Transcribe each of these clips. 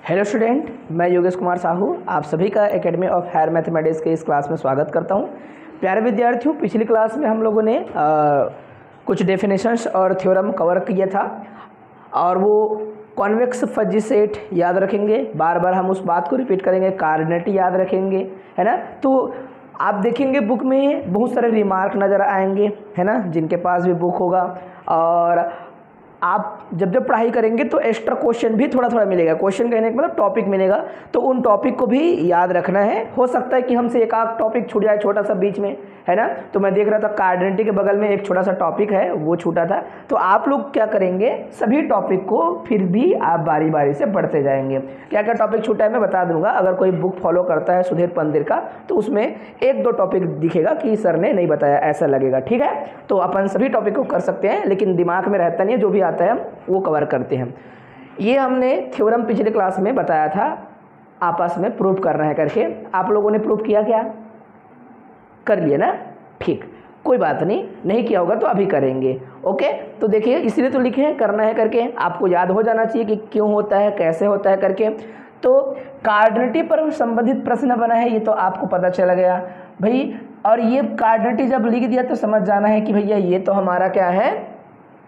Hello student, मैं योगेश कुमार साहू आप सभी का एकेडमी ऑफ हायर मैथमेटिक्स के इस क्लास में स्वागत करता हूं। प्यारे विद्यार्थियों, पिछली क्लास में हम लोगों ने कुछ डेफिनेशंस और थ्योरम कवर किया था और वो कॉन्वेक्स फजी सेट याद रखेंगे। बार बार हम उस बात को रिपीट करेंगे, कार्डिनेटी याद रखेंगे, है ना। तो आप देखेंगे बुक में बहुत सारे रिमार्क नज़र आएंगे, है ना, जिनके पास भी बुक होगा। और आप जब जब पढ़ाई करेंगे तो एक्स्ट्रा क्वेश्चन भी थोड़ा थोड़ा मिलेगा। क्वेश्चन कहने का मतलब टॉपिक मिलेगा, तो उन टॉपिक को भी याद रखना है। हो सकता है कि हमसे एक आध टॉपिक छूट जाए छोटा सा बीच में, है ना। तो मैं देख रहा था कार्डिनेटी के बगल में एक छोटा सा टॉपिक है, वो छूटा था। तो आप लोग क्या करेंगे, सभी टॉपिक को फिर भी आप बारी बारी से पढ़ते जाएंगे। क्या क्या टॉपिक छूटा है मैं बता दूंगा। अगर कोई बुक फॉलो करता है सुधीर पंदिर का, तो उसमें एक दो टॉपिक दिखेगा कि सर ने नहीं बताया, ऐसा लगेगा, ठीक है। तो अपन सभी टॉपिक को कर सकते हैं, लेकिन दिमाग में रहता नहीं है, जो भी आता है वो कवर करते हैं। ये हमने थ्योरम पिछले क्लास में बताया था, आपस में प्रूव करना है करके। आप लोगों ने प्रूव किया क्या? कर लिया ना, ठीक, कोई बात नहीं, नहीं किया होगा तो अभी करेंगे। ओके, तो देखिए इसलिए तो लिखे हैं करना है करके, आपको याद हो जाना चाहिए कि क्यों होता है, कैसे होता है करके। तो कार्डिनेटी पर संबंधित प्रश्न बना है, ये तो आपको पता चला गया भाई। और ये कार्डिनेटी जब लिख दिया तो समझ जाना है कि भैया ये तो हमारा क्या है,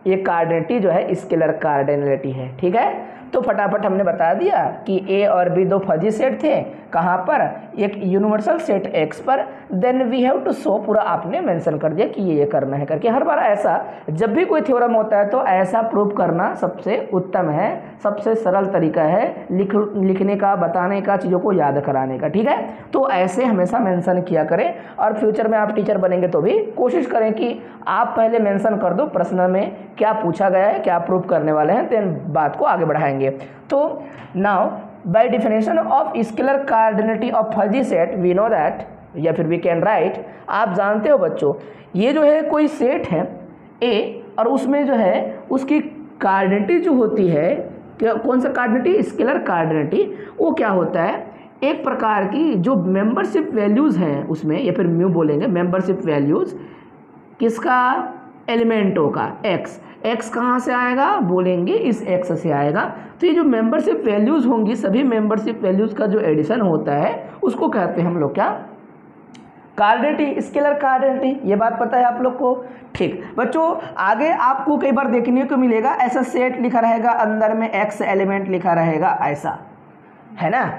ये कार्डिनेटी जो है स्केलर कार्डिनेटी है, ठीक है। तो फटाफट हमने बता दिया कि ए और बी दो फजी सेट थे, कहाँ पर, एक यूनिवर्सल सेट एक्स पर। Then we have to show, पूरा आपने मेंशन कर दिया कि ये करना है करके। हर बार ऐसा जब भी कोई थ्योरम होता है तो ऐसा प्रूव करना सबसे उत्तम है, सबसे सरल तरीका है लिखने का, बताने का, चीज़ों को याद कराने का, ठीक है। तो ऐसे हमेशा मेंशन किया करें, और फ्यूचर में आप टीचर बनेंगे तो भी कोशिश करें कि आप पहले मेंशन कर दो प्रश्न में क्या पूछा गया है, क्या प्रूव करने वाले हैं, देन बात को आगे बढ़ाएंगे। तो now by definition of scalar cardinality of fuzzy set we know that, या फिर वी कैन राइट, आप जानते हो बच्चों, ये जो है कोई सेट है ए, और उसमें जो है उसकी कार्डिनेटी जो होती है, कौन सा कार्डिनेटी, स्केलर कार्डिनेटी, वो क्या होता है, एक प्रकार की जो मेंबरशिप वैल्यूज़ हैं उसमें, या फिर म्यू बोलेंगे, मेंबरशिप वैल्यूज़ किसका, एलिमेंटों का। एक्स कहाँ से आएगा, बोलेंगे इस एक्स से आएगा। तो ये जो मेंबरशिप वैल्यूज़ होंगी, सभी मेंबरशिप वैल्यूज़ का जो एडिशन होता है उसको कहते हैं हम लोग क्या, कार्डिनेटी, स्केलर कार्डिनेटी। ये बात पता है आप लोग को, ठीक। बच्चों आगे आपको कई बार देखने को मिलेगा ऐसा सेट लिखा रहेगा, अंदर में एक्स एलिमेंट लिखा रहेगा, ऐसा, है ना।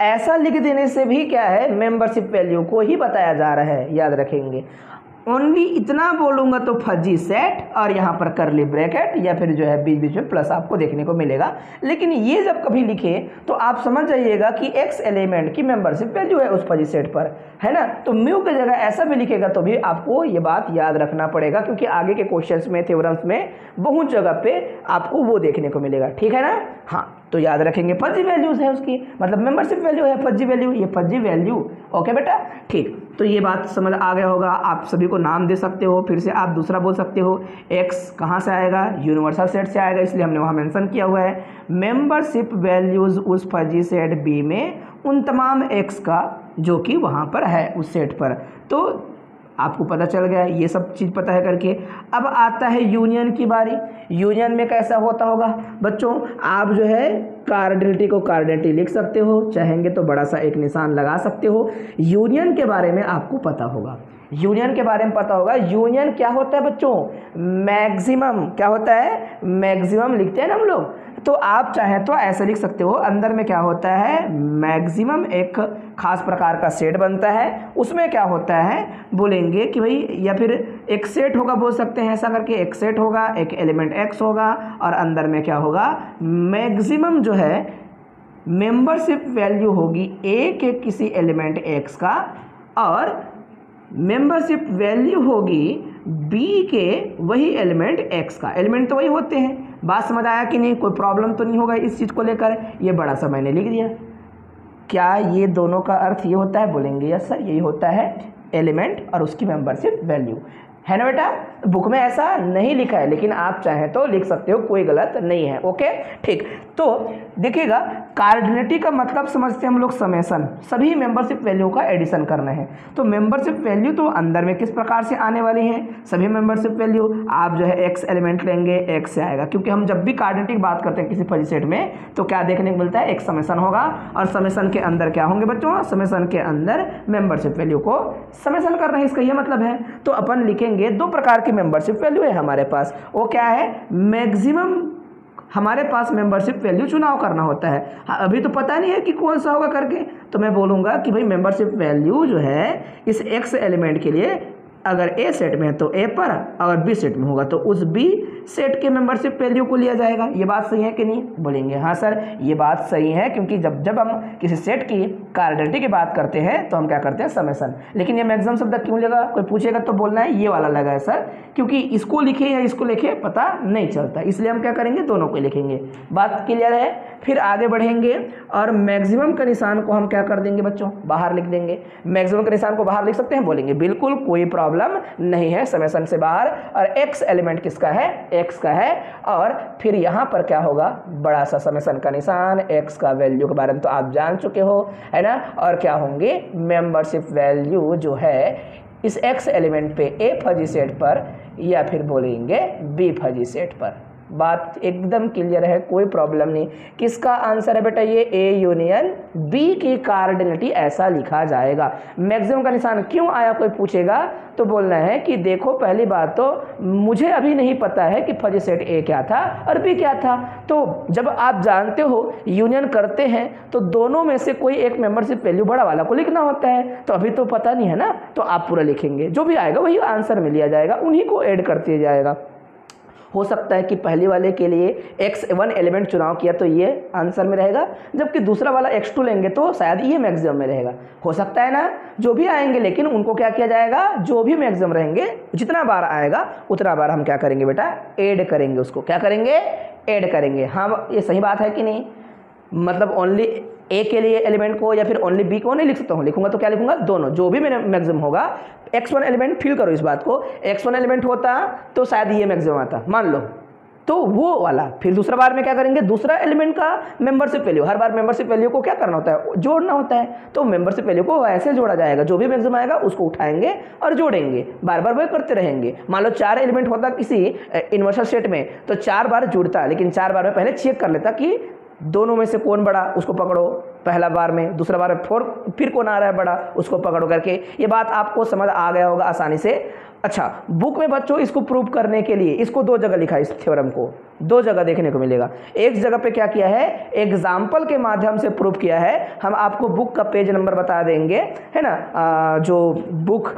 ऐसा लिख देने से भी क्या है, मेंबरशिप वैल्यू को ही बताया जा रहा है, याद रखेंगे। ओनली इतना बोलूँगा तो फजी सेट, और यहाँ पर करली ब्रैकेट, या फिर जो है बीच बीच में प्लस आपको देखने को मिलेगा। लेकिन ये जब कभी लिखे तो आप समझ जाइएगा कि एक्स एलिमेंट की मेंबरशिप वैल्यू है उस फजी सेट पर, है ना। तो म्यू की जगह ऐसा भी लिखेगा तो भी आपको ये बात याद रखना पड़ेगा, क्योंकि आगे के क्वेश्चंस में, थ्योरम्स में बहुत जगह पे आपको वो देखने को मिलेगा, ठीक है ना। हाँ, तो याद रखेंगे फजी वैल्यूज़ है उसकी, मतलब मेंबरशिप वैल्यू है फजी वैल्यू, ये फजी वैल्यू। ओके बेटा, ठीक। तो ये बात समझ आ गया होगा। आप सभी को नाम दे सकते हो, फिर से आप दूसरा बोल सकते हो, एक्स कहाँ से आएगा, यूनिवर्सल सेट से आएगा, इसलिए हमने वहाँ मेंशन किया हुआ है। मेंबरशिप वैल्यूज़ उस फजी सेट बी में उन तमाम एक्स का जो कि वहाँ पर है उस सेट पर। तो आपको पता चल गया, ये सब चीज़ पता है करके। अब आता है यूनियन की बारी। यूनियन में कैसा होता होगा बच्चों, आप जो है कार्डिनेटी को कार्डिनेटी लिख सकते हो, चाहेंगे तो बड़ा सा एक निशान लगा सकते हो। यूनियन के बारे में आपको पता होगा, यूनियन के बारे में पता होगा। यूनियन क्या होता है बच्चों, मैक्सिमम, क्या होता है, मैक्सिमम लिखते हैं ना हम लोग। तो आप चाहें तो ऐसे लिख सकते हो, अंदर में क्या होता है, मैक्सिमम एक खास प्रकार का सेट बनता है, उसमें क्या होता है बोलेंगे कि भाई, या फिर एक सेट होगा बोल सकते हैं ऐसा करके, एक सेट होगा, एक एलिमेंट एक्स होगा, और अंदर में क्या होगा, मैक्सिमम जो है मेंबरशिप वैल्यू होगी ए के किसी एलिमेंट एक्स का, और मेंबरशिप वैल्यू होगी बी के वही एलिमेंट एक्स का। एलिमेंट तो वही होते हैं। बात समझ आया कि नहीं, कोई प्रॉब्लम तो नहीं होगा इस चीज़ को लेकर। ये बड़ा सा मैंने लिख दिया। क्या ये दोनों का अर्थ ये होता है, बोलेंगे यस सर, यही होता है, एलिमेंट और उसकी मेंबरशिप वैल्यू, है ना बेटा। बुक में ऐसा नहीं लिखा है, लेकिन आप चाहें तो लिख सकते हो, कोई गलत नहीं है। ओके ठीक। तो देखिएगा कार्डिनलिटी का मतलब समझते हैं हम लोग समेसन, सभी मेंबरशिप वैल्यू का एडिशन करना है। तो मेंबरशिप वैल्यू तो अंदर में किस प्रकार से आने वाली है, सभी मेंबरशिप वैल्यू आप जो है एक्स एलिमेंट लेंगे, एक्स से आएगा, क्योंकि हम जब भी कार्डिनलिटी की बात करते हैं किसी फजी सेट में तो क्या देखने को मिलता है, एक समेसन होगा और समेसन के अंदर क्या होंगे बच्चों, समेसन के अंदर मेंबरशिप वैल्यू को समेसन कर रहे हैं, इसका यह मतलब है। तो अपन लिखेंगे दो प्रकार की मेंबरशिप वैल्यू है हमारे पास, वो क्या है, मैक्सिमम हमारे पास मेंबरशिप वैल्यू चुनाव करना होता है। अभी तो पता नहीं है कि कौन सा होगा करके, तो मैं बोलूँगा कि भाई मेंबरशिप वैल्यू जो है इस एक्स एलिमेंट के लिए अगर ए सेट में है तो ए पर, अगर बी सेट में होगा तो उस बी सेट के मेंबरशिप वैल्यू को लिया जाएगा। ये बात सही है कि नहीं, बोलेंगे हाँ सर ये बात सही है, क्योंकि जब हम किसी सेट की कार्डिनलिटी की बात करते हैं तो हम क्या करते हैं, समेसन। लेकिन ये मैक्सिमम शब्द क्यों लगा, कोई पूछेगा तो बोलना है ये वाला लगा है सर, क्योंकि इसको लिखे या इसको लिखे पता नहीं चलता, इसलिए हम क्या करेंगे, दोनों को लिखेंगे। बात क्लियर है। फिर आगे बढ़ेंगे और मैक्सिमम का निशान को हम क्या कर देंगे बच्चों, बाहर लिख देंगे। मैक्सिमम के निशान को बाहर लिख सकते हैं, बोलेंगे बिल्कुल कोई प्रॉब्लम नहीं है, समेसन से बाहर। और एक्स एलिमेंट किसका है, एक्स का है। और फिर यहाँ पर क्या होगा, बड़ा सा समेसन का निशान, एक्स का वैल्यू के बारे में तो आप जान चुके हो, है ना। और क्या होंगे, मेंबरशिप वैल्यू जो है इस एक्स एलिमेंट पे ए फजी सेट पर या फिर बोलेंगे बी फजी सेट पर। बात एकदम क्लियर है, कोई प्रॉब्लम नहीं। किसका आंसर है बेटा, ये ए यूनियन बी की कार्डिनलिटी ऐसा लिखा जाएगा। मैक्सिमम का निशान क्यों आया कोई पूछेगा तो बोलना है कि देखो पहली बात तो मुझे अभी नहीं पता है कि फजी सेट ए क्या था और बी क्या था। तो जब आप जानते हो यूनियन करते हैं तो दोनों में से कोई एक मेंबरशिप वैल्यू बड़ा वाला को लिखना होता है, तो अभी तो पता नहीं है ना, तो आप पूरा लिखेंगे, जो भी आएगा वही आंसर में लिया जाएगा, उन्हीं को ऐड करते जाएगा। हो सकता है कि पहले वाले के लिए x1 एलिमेंट चुनाव किया तो ये आंसर में रहेगा, जबकि दूसरा वाला x2 लेंगे तो शायद ये मैक्सिमम में रहेगा, हो सकता है ना, जो भी आएंगे। लेकिन उनको क्या किया जाएगा, जो भी मैक्सिमम रहेंगे जितना बार आएगा उतना बार हम क्या करेंगे बेटा, ऐड करेंगे, उसको क्या करेंगे, ऐड करेंगे। हाँ ये सही बात है कि नहीं, मतलब ओनली ए के लिए एलिमेंट को या फिर ओनली बी को नहीं लिख सकता हूँ, लिखूंगा तो क्या लिखूंगा, दोनों, जो भी मेरा मैक्सिमम होगा। x1 एलिमेंट फील करो इस बात को, x1 एलिमेंट होता तो शायद ये मैक्सिमम आता, मान लो, तो वो वाला। फिर दूसरा बार में क्या करेंगे, दूसरा एलिमेंट का मेंबरशिप वैल्यू, हर बार मेंबरशिप वैल्यू को क्या करना होता है, जोड़ना होता है। तो मेंबरशिप वैल्यू को ऐसे जोड़ा जाएगा, जो भी मैक्सिमम आएगा उसको उठाएंगे और जोड़ेंगे, बार बार वही करते रहेंगे। मान लो 4 एलिमेंट होता किसी इन्वर्सल सेट में तो 4 बार जुड़ता, लेकिन 4 बार में पहले चेक कर लेता कि दोनों में से कौन बड़ा, उसको पकड़ो पहला बार में, दूसरा बार में फिर कौन आ रहा है बड़ा, उसको पकड़ो करके। ये बात आपको समझ आ गया होगा आसानी से। अच्छा, बुक में बच्चों इसको प्रूव करने के लिए इसको 2 जगह लिखा है, इस थ्योरम को 2 जगह देखने को मिलेगा। एक जगह पे क्या किया है, एग्जाम्पल के माध्यम से प्रूव किया है। हम आपको बुक का पेज नंबर बता देंगे, है ना, जो बुक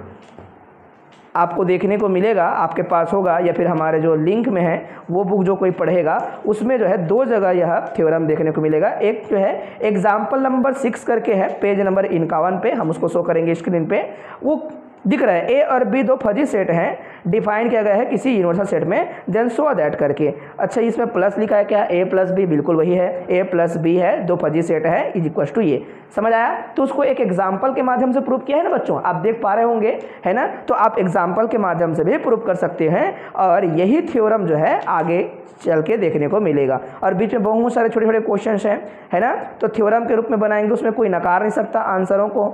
आपको देखने को मिलेगा आपके पास होगा या फिर हमारे जो लिंक में है वो बुक जो कोई पढ़ेगा उसमें जो है 2 जगह यह थ्योरम देखने को मिलेगा। एक जो है एग्जाम्पल नंबर 6 करके है, पेज नंबर 51 पे, हम उसको शो करेंगे स्क्रीन पे, वो दिख रहा है। ए और बी 2 फजी सेट हैं, डिफाइन किया गया है किसी यूनिवर्सल सेट में, देन शो दैट करके। अच्छा, इसमें प्लस लिखा है क्या, ए प्लस बी, बिल्कुल वही है, ए प्लस बी है, 2 फजी सेट है, इज इक्वल टू ये। समझ आया। तो उसको एक एग्जाम्पल के माध्यम से प्रूव किया है ना बच्चों, आप देख पा रहे होंगे, है ना। तो आप एग्जाम्पल के माध्यम से भी प्रूव कर सकते हैं और यही थ्योरम जो है आगे चल के देखने को मिलेगा। और बीच में बहुत सारे छोटे छोटे क्वेश्चन हैं, है ना, तो थ्योरम के रूप में बनाएंगे, उसमें कोई नकार नहीं सकता आंसरों को,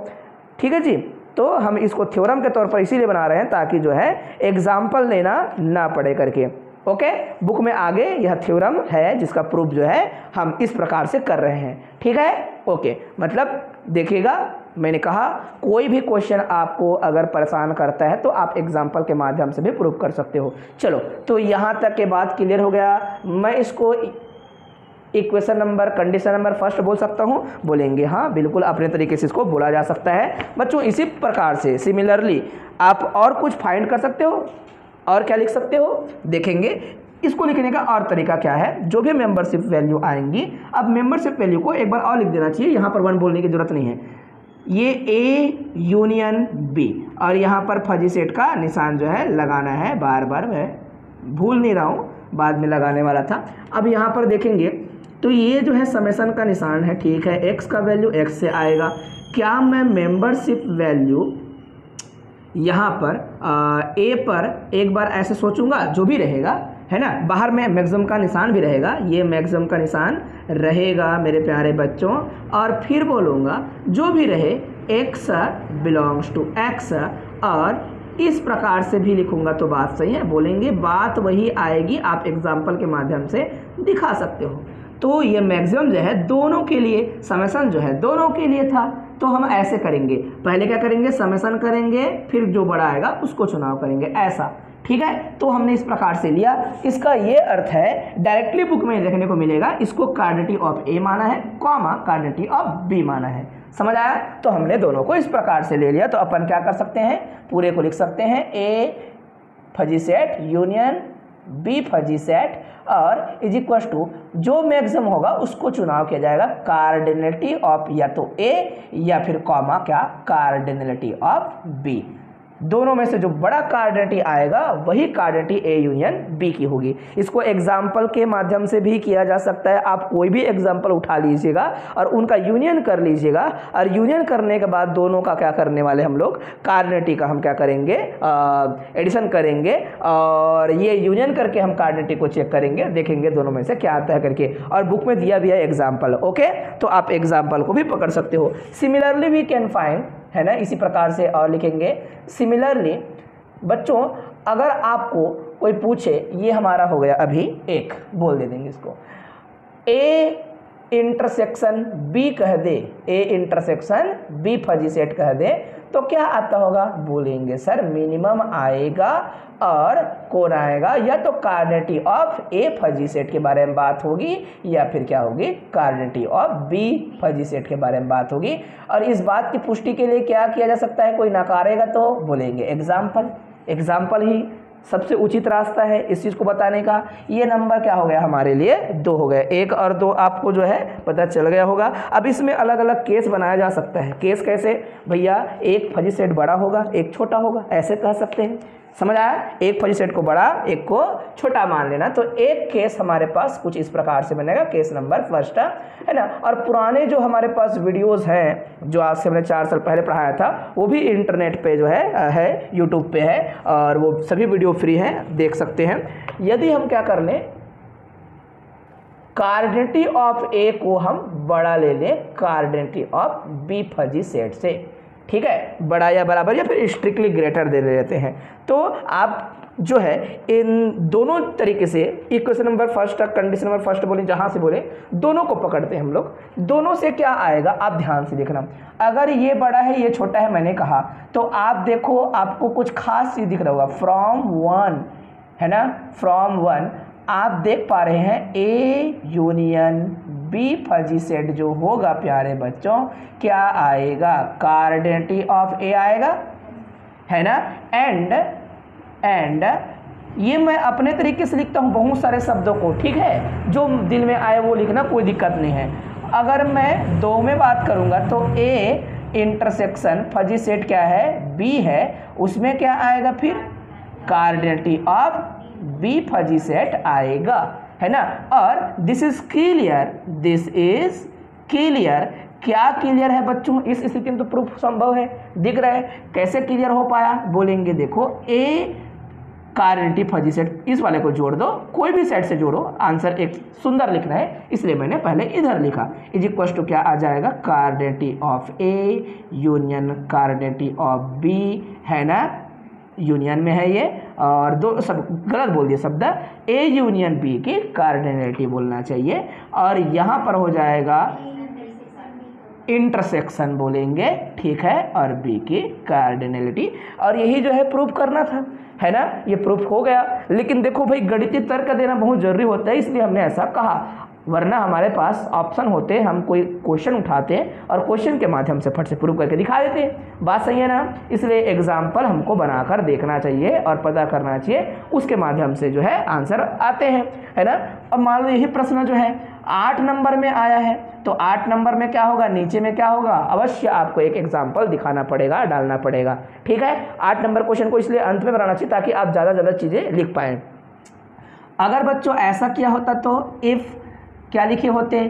ठीक है जी। तो हम इसको थ्योरम के तौर पर इसीलिए बना रहे हैं ताकि जो है एग्जाम्पल लेना ना पड़े करके। ओके, बुक में आगे यह थ्योरम है जिसका प्रूफ जो है हम इस प्रकार से कर रहे हैं, ठीक है। ओके, मतलब देखिएगा, मैंने कहा कोई भी क्वेश्चन आपको अगर परेशान करता है तो आप एग्जाम्पल के माध्यम से भी प्रूफ कर सकते हो। चलो, तो यहाँ तक के बात क्लियर हो गया। मैं इसको equation number, condition number first बोल सकता हूँ, बोलेंगे हाँ बिल्कुल, अपने तरीके से इसको बोला जा सकता है बच्चों। इसी प्रकार से सिमिलरली आप और कुछ फाइंड कर सकते हो, और क्या लिख सकते हो देखेंगे। इसको लिखने का और तरीका क्या है, जो भी मेंबरशिप वैल्यू आएंगी, अब मेंबरशिप वैल्यू को एक बार और लिख देना चाहिए, यहाँ पर 1 बोलने की जरूरत नहीं है। ये ए यूनियन बी और यहाँ पर फजी सेट का निशान जो है लगाना है, बार बार मैं भूल नहीं रहा हूँ, बाद में लगाने वाला था। अब यहाँ पर देखेंगे तो ये जो है समेसन का निशान है, ठीक है, एक्स का वैल्यू एक्स से आएगा। क्या मैं मेंबरशिप वैल्यू यहाँ पर ए पर एक बार ऐसे सोचूंगा, जो भी रहेगा है ना, बाहर में मैक्सिमम का निशान भी रहेगा, ये मैक्सिमम का निशान रहेगा मेरे प्यारे बच्चों, और फिर बोलूँगा जो भी रहे x बिलोंग्स टू x, और इस प्रकार से भी लिखूंगा तो बात सही है, बोलेंगे बात वही आएगी, आप एग्जाम्पल के माध्यम से दिखा सकते हो। तो ये मैक्सिमम जो है दोनों के लिए, समेसन जो है दोनों के लिए था, तो हम ऐसे करेंगे, पहले क्या करेंगे, समेसन करेंगे, फिर जो बड़ा आएगा उसको चुनाव करेंगे, ऐसा, ठीक है। तो हमने इस प्रकार से लिया। इसका ये अर्थ है, डायरेक्टली बुक में देखने को मिलेगा, इसको कार्डिनेटी ऑफ ए माना है, कॉमा कार्डिनेटी ऑफ बी माना है, समझ आया। तो हमने दोनों को इस प्रकार से ले लिया। तो अपन क्या कर सकते हैं, पूरे को लिख सकते हैं, A fuzzy set union B fuzzy set, और इज इक्वल टू जो मैक्सिमम होगा उसको चुनाव किया जाएगा कार्डिनलिटी ऑफ या तो ए या फिर कॉमा क्या, कार्डिनलिटी ऑफ बी। दोनों में से जो बड़ा कार्डिनेटी आएगा वही कार्डिनेटी ए यूनियन बी की होगी। इसको एग्जाम्पल के माध्यम से भी किया जा सकता है। आप कोई भी एग्जाम्पल उठा लीजिएगा और उनका यूनियन कर लीजिएगा, और यूनियन करने के बाद दोनों का क्या करने वाले हम लोग, कार्डिनेटी का हम क्या करेंगे, एडिशन करेंगे, और ये यूनियन करके हम कार्डिनेटी को चेक करेंगे, देखेंगे दोनों में से क्या आता है करके। और बुक में दिया भी है एग्जाम्पल, ओके, तो आप एग्जाम्पल को भी पकड़ सकते हो। सिमिलरली वी कैन फाइंड, है ना, इसी प्रकार से और लिखेंगे। सिमिलरली बच्चों, अगर आपको कोई पूछे, ये हमारा हो गया अभी एक, बोल दे देंगे इसको, ए इंटरसेक्शन बी कह दे, A intersection B fuzzy set कह दे, तो क्या आता होगा, बोलेंगे सर मिनिमम आएगा और कौन आएगा, या तो कार्डिनेटी ऑफ ए फजी सेट के बारे में बात होगी, या फिर क्या होगी, कार्डिनेटी ऑफ बी फजी सेट के बारे में बात होगी। और इस बात की पुष्टि के लिए क्या किया जा सकता है, कोई नकारेगा तो बोलेंगे एग्जाम्पल, एग्जाम्पल ही सबसे उचित रास्ता है इस चीज़ को बताने का। ये नंबर क्या हो गया हमारे लिए, 2 हो गए, 1 और 2 आपको जो है पता चल गया होगा। अब इसमें अलग अलग केस बनाया जा सकता है। केस कैसे भैया, एक फजी सेट बड़ा होगा, एक छोटा होगा, ऐसे कह सकते हैं, समझ आया। एक फजी सेट को बड़ा, एक को छोटा मान लेना। तो एक केस हमारे पास कुछ इस प्रकार से बनेगा, केस नंबर फर्स्ट, है ना। और पुराने जो हमारे पास वीडियोस हैं, जो आज से हमने 4 साल पहले पढ़ाया था, वो भी इंटरनेट पे जो है यूट्यूब पे है, और वो सभी वीडियो फ्री हैं, देख सकते हैं। यदि हम क्या कर लें, कार्डिनेटी ऑफ ए को हम बड़ा ले लें कार्डिनेटी ऑफ बी फजी सेट से, ठीक है, बड़ा या बराबर या फिर स्ट्रिक्टली ग्रेटर दे देते हैं। तो आप जो है इन दोनों तरीके से, equation number first, condition number first बोले, जहाँ से बोले दोनों को पकड़ते हैं हम लोग। दोनों से क्या आएगा, आप ध्यान से देखना। अगर ये बड़ा है ये छोटा है मैंने कहा, तो आप देखो आपको कुछ खास चीज़ दिख रहा होगा, फ्रॉम 1, है ना, फ्रॉम 1 आप देख पा रहे हैं A union B fuzzy set जो होगा प्यारे बच्चों, क्या आएगा, कार्डिनेटी ऑफ ए आएगा, है ना। एंड ये मैं अपने तरीके से लिखता हूँ बहुत सारे शब्दों को, ठीक है, जो दिल में आए वो लिखना, कोई दिक्कत नहीं है। अगर मैं 2 में बात करूँगा तो ए इंटरसेक्शन फजी सेट क्या है, बी है, उसमें क्या आएगा फिर, कार्डिनेटी ऑफ बी फजी सेट आएगा, है ना। और this is clear, this is clear, क्या क्लियर है बच्चों, इस स्थिति में तो प्रूफ संभव है, दिख रहा है। कैसे क्लियर हो पाया, बोलेंगे देखो ए कार्डिनेटी फजी सेट, इस वाले को जोड़ दो, कोई भी सेट से जोड़ो, आंसर एक सुंदर लिखना है, इसलिए मैंने पहले इधर लिखा, इज इक्वल टू क्या आ जाएगा, cardinality of A union cardinality of B, है ना, यूनियन में है ये, और दो सब गलत बोल दिए शब्द, ए यूनियन बी की कार्डिनेलिटी बोलना चाहिए, और यहाँ पर हो जाएगा इंटरसेक्शन बोलेंगे, ठीक है, और बी की कार्डिनेलिटी। और यही जो है प्रूफ करना था, है ना, ये प्रूफ हो गया। लेकिन देखो भाई, गणितीय तर्क देना बहुत जरूरी होता है, इसलिए हमने ऐसा कहा, वरना हमारे पास ऑप्शन होते, हम कोई क्वेश्चन उठाते हैं और क्वेश्चन के माध्यम से फट से प्रूव करके दिखा देते हैं, बात सही है ना। इसलिए एग्जाम्पल हमको बनाकर देखना चाहिए और पता करना चाहिए, उसके माध्यम से जो है आंसर आते हैं, है ना। अब मान लो यही प्रश्न जो है 8 नंबर में आया है, तो 8 नंबर में क्या होगा, नीचे में क्या होगा, अवश्य आपको एक एग्जाम्पल दिखाना पड़ेगा, डालना पड़ेगा, ठीक है। 8 नंबर क्वेश्चन को इसलिए अंत में बनाना चाहिए ताकि आप ज़्यादा ज़्यादा चीज़ें लिख पाएँ। अगर बच्चों ऐसा किया होता तो इफ़ क्या लिखे होते,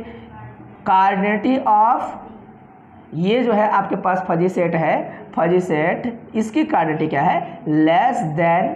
कार्डिनेटी ऑफ ये जो है आपके पास फजी सेट है, फजी सेट इसकी कार्डिनिटी क्या है, लेस देन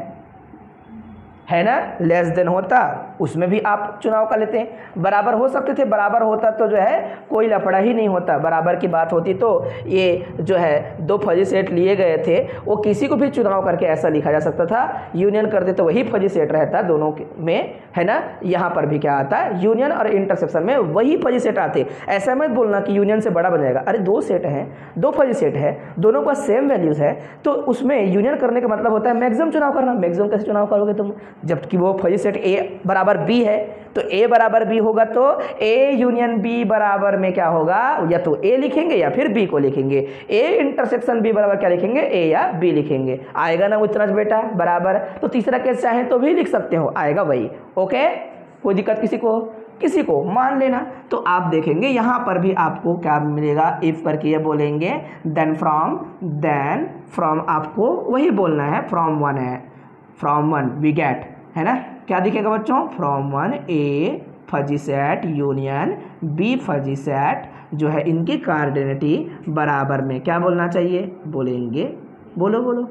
है ना, लेस देन होता उसमें भी आप चुनाव कर लेते हैं। बराबर हो सकते थे, बराबर होता तो जो है कोई लफड़ा ही नहीं होता, बराबर की बात होती तो ये जो है दो फजी सेट लिए गए थे वो किसी को भी चुनाव करके ऐसा लिखा जा सकता था, यूनियन कर दे तो वही फजी सेट रहता दोनों में, है ना। यहाँ पर भी क्या आता है, यूनियन और इंटरसेक्शन में वही फजी सेट आते। ऐसा मत बोलना कि यूनियन से बड़ा बन जाएगा, अरे दो सेट हैं, दो फजी सेट है, दोनों का सेम वैल्यूज़ है, तो उसमें यूनियन करने का मतलब होता है मैक्सिमम चुनाव करना। मैक्सिमम कैसे चुनाव करोगे तुम, जबकि वो फजी सेट ए बराबर बी है, तो ए बराबर बी होगा तो ए यूनियन बी बराबर में क्या होगा, या तो ए लिखेंगे या फिर बी को लिखेंगे। ए इंटरसेक्शन बी बराबर क्या लिखेंगे, ए या बी लिखेंगे। आएगा ना उतना बेटा बराबर। तो तीसरा केस चाहे तो भी लिख सकते हो, आएगा वही। ओके, कोई दिक्कत किसी को मान लेना। तो आप देखेंगे यहाँ पर भी आपको क्या मिलेगा, इफ करके ये बोलेंगे, देन फ्रॉम आपको वही बोलना है, फ्रॉम वन है, फ्रॉम वन वी गेट, है ना। क्या दिखेगा बच्चों, from one A fuzzy set union B fuzzy set जो है इनकी कार्डिनिटी बराबर में क्या बोलना चाहिए, बोलेंगे, बोलो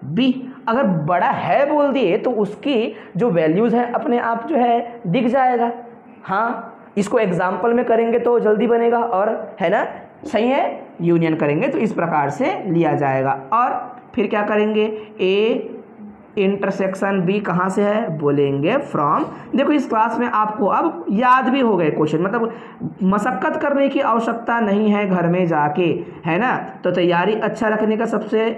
बी। अगर बड़ा है बोल दिए तो उसकी जो वैल्यूज़ है अपने आप जो है दिख जाएगा। हाँ, इसको एग्जाम्पल में करेंगे तो जल्दी बनेगा, और है ना, सही है। यूनियन करेंगे तो इस प्रकार से लिया जाएगा। और फिर क्या करेंगे, ए इंटरसेक्शन बी कहाँ से है, बोलेंगे फ्रॉम। देखो इस क्लास में आपको अब याद भी हो गए क्वेश्चन, मतलब मशक्कत करने की आवश्यकता नहीं है घर में जाके, है ना। तो तैयारी अच्छा रखने का सबसे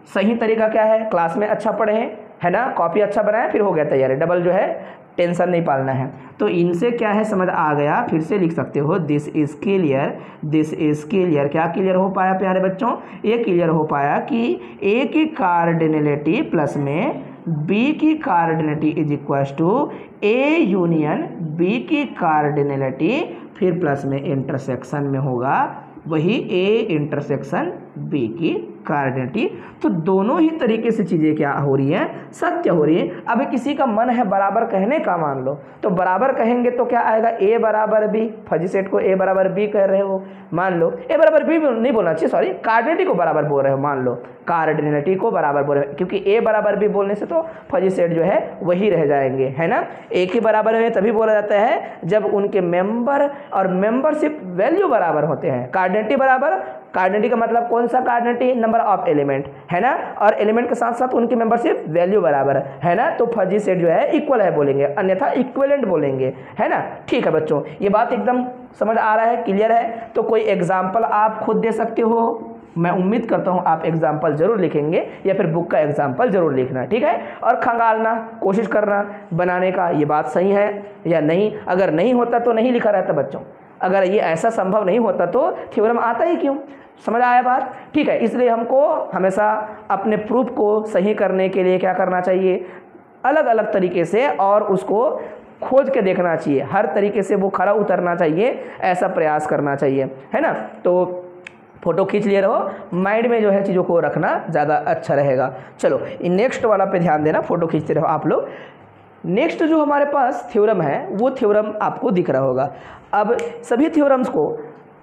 सही तरीका क्या है, क्लास में अच्छा पढ़ें, है ना, कॉपी अच्छा बनाएं, फिर हो गया तैयारी। डबल जो है टेंशन नहीं पालना है। तो इनसे क्या है समझ आ गया, फिर से लिख सकते हो, दिस इज़ क्लियर। क्या क्लियर हो पाया प्यारे बच्चों, ये क्लियर हो पाया कि ए की कार्डिनलिटी प्लस में बी की cardinality is equal to A union B की कार्डिनलिटी, फिर प्लस में इंटरसेक्शन में होगा वही ए इंटरसेक्शन बी की कार्डिनलिटी। तो दोनों ही तरीके से चीज़ें क्या हो रही हैं, सत्य हो रही है। अब किसी का मन है बराबर कहने का, मान लो तो बराबर कहेंगे तो क्या आएगा, ए बराबर बी, फजी सेट को ए बराबर बी कह रहे हो, मान लो ए बराबर बी नहीं बोलना चाहिए, सॉरी, कार्डिनलिटी को बराबर बोल रहे हो, मान लो कार्डिनलिटी को बराबर बोल रहे हो, क्योंकि ए बराबर बी बोलने से तो फजी सेट जो है वही रह जाएंगे, है ना। एक ही बराबर में तभी बोला जाता है जब उनके मेंबर और मेंबरशिप वैल्यू बराबर होते हैं। कार्डिनलिटी बराबर, कार्डिनलिटी का मतलब कौन सा कार्डिनलिटी, नंबर ऑफ एलिमेंट, है ना, और एलिमेंट के साथ साथ उनकी मेंबरशिप वैल्यू बराबर है ना, तो फजी सेट जो है इक्वल है बोलेंगे, अन्यथा इक्विवेलेंट बोलेंगे, है ना। ठीक है बच्चों, ये बात एकदम समझ आ रहा है, क्लियर है। तो कोई एग्जाम्पल आप खुद दे सकते हो, मैं उम्मीद करता हूँ आप एग्जाम्पल जरूर लिखेंगे, या फिर बुक का एग्जाम्पल जरूर लिखना, ठीक है। और खंगालना, कोशिश करना बनाने का, ये बात सही है या नहीं। अगर नहीं होता तो नहीं लिखा रहता बच्चों, अगर ये ऐसा संभव नहीं होता तो थ्योरम आता ही क्यों। समझ आया बात, ठीक है। इसलिए हमको हमेशा अपने प्रूफ को सही करने के लिए क्या करना चाहिए, अलग अलग तरीके से और उसको खोज के देखना चाहिए, हर तरीके से वो खरा उतरना चाहिए, ऐसा प्रयास करना चाहिए, है ना। तो फोटो खींच लिए रहो, माइंड में जो है चीज़ों को रखना ज़्यादा अच्छा रहेगा। चलो नेक्स्ट वाला पे ध्यान देना, फोटो खींचते रहो आप लोग। नेक्स्ट जो हमारे पास थ्योरम है वो थ्योरम आपको दिख रहा होगा। अब सभी थ्योरम्स को